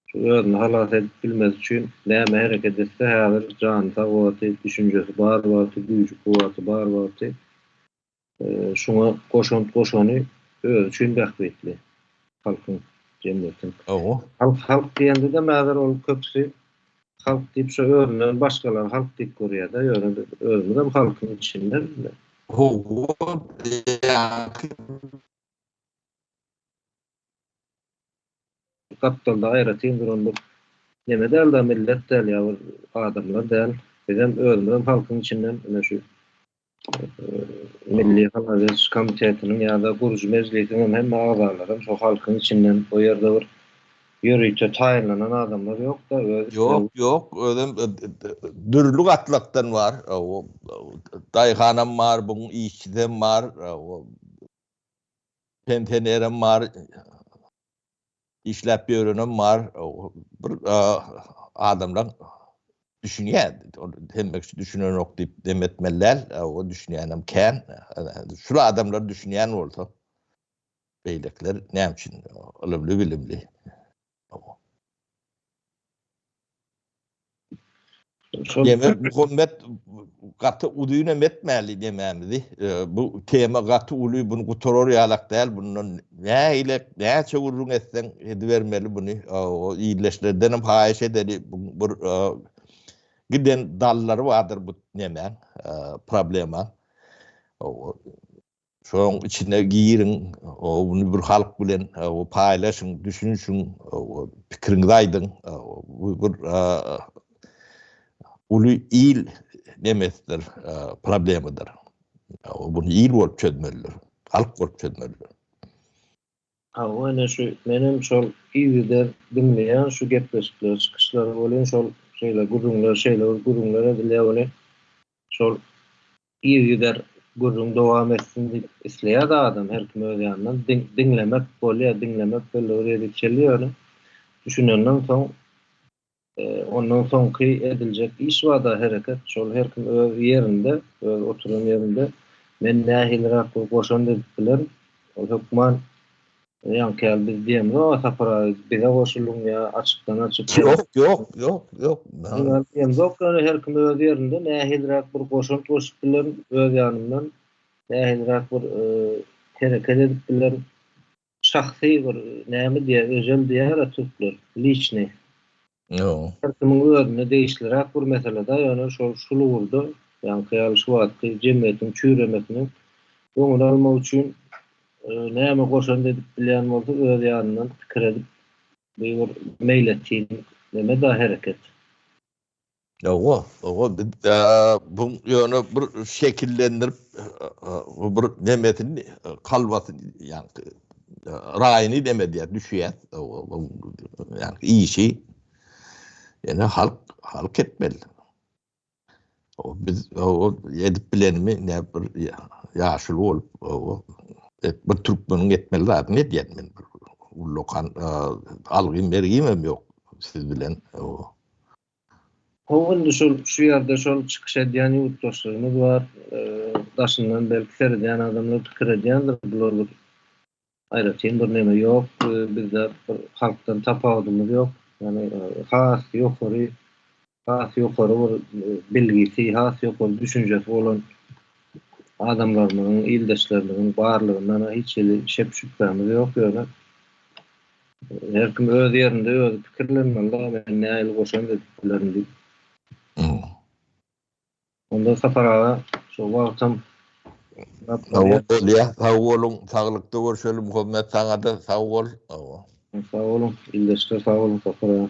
Şu özüni halat edip bilmez üçin näme hereket etse häzir janyta gowaty, düşünjesi bar gowaty, güýjü gowaty bar gowaty. Şuňa goşany öz üçin bähbetli. Halkyň jemgyýetin. Halk diýende de mäzer ol köpsi halk diýip şu özünden başgalar halk diýip görýär da ýöne özüni de halkyň içinden. Kaptalda aýratyn bir onda neme däl da millet däl ýa adamlar däl. Bizim özümden halkyň içinden öne şu Milli Halk Komitetiniň ýa-da Gurji Mejlisiniň hemme agzalary şu halkyň içinden o ýerde bir ýöriýte taýinlanan adamlar ýok da Yok. Ödem dürlük atlaktan var. O daýhanam var, buň işçiden var, o pentenerem var, işläp ýörenem var. Bir adamlar düşünýär. Hemmek düşünen ok diýip demetmeler. O düşünýänem kän. Şu adamlar düşünýän bolsa beýlekler näme üçin ölemli bilimli. Yemek hükümet katı uduyuna metmeli dememizi. Bu tema katı uluy bunu kutoror yalak değil. Bunun ne ile ne çevurun etsen edivermeli bunu. O iyileşlerden hem hayiş ederi. Giden dalları vardır bu nemen problema. Şu an içine giyirin. Bunu bir halk bilen paylaşın, düşünsün, fikrini aydın. Bu ulu il demesdir problemidir. Bunu il bolup çözmelidir. Halk bolup çözmelidir. Ene şu menim şol iýde dinleýän şu gepleşikler, çykyşlar bolan şol şeýle gurrunlar edilýär bolan. Şol iýder gurrun dowam etsin diýip isleýär da adam her kim öz ýanyndan dinlemek bolýar, dinlemek bolýar diýip çelýär. Düşünenden soň ondan soňky ediljek iş we da hereket şol her kim öz ýerinde, öz oturan ýerinde men nähilrak goşan diýipler. O hukman ýankyl biz diýemiz, o sapara bize goşulun ýa açykdan açyk. Yok. Yok, her kim öz ýerinde nähilrak bir goşan goşup bilen öz ýanyndan nähilrak bir hereket edip bilen şahsy bir näme diýer, özel diýer atyklar, liçni. Her kimin özüne değişlirak bir meselede ýöne şolu boldy. Ýanky şu wagtda jemgyýetiň çüýremesini öňüne almak üçin näme goşan edip bilýän bolsa öz ýanyndan pikir edip bir meýletçilik neme da hereket. O bu yönü bir şekillendirip bir demetin kalbasın yani rayını demedi ya düşüyor. Yani iyi şey. Yani halk etmeli. Biz edip bilenimi ne bir yaşlı olup bir Türkmenin etmeli zaten ne diyen men lokan algın bergimem yok siz bilen o. Hoğun şu yerde şol çıkış ediyen yurttaşlarımız var. Daşından belki serediyen adamlar pikir ediyendir. Bular aýratyn bir neme yok. Bizde halktan tapawdymyz yok. Yani has ýokary bir bilgisi, has ýokary düşünjesi bolan adamlaryň, ildeşleriniň barlygyndan hiç şep şüphemiz yok ýöne. Her kim öz ýerinde öz pikirlenmeli. Men näil goşan dediklerini. Onda sapara şu wagtym Sağ olun, sağlıkta görüşelim. Hürmet sana da sağ ol. sağ olun, ildeşler sağ olun sapara.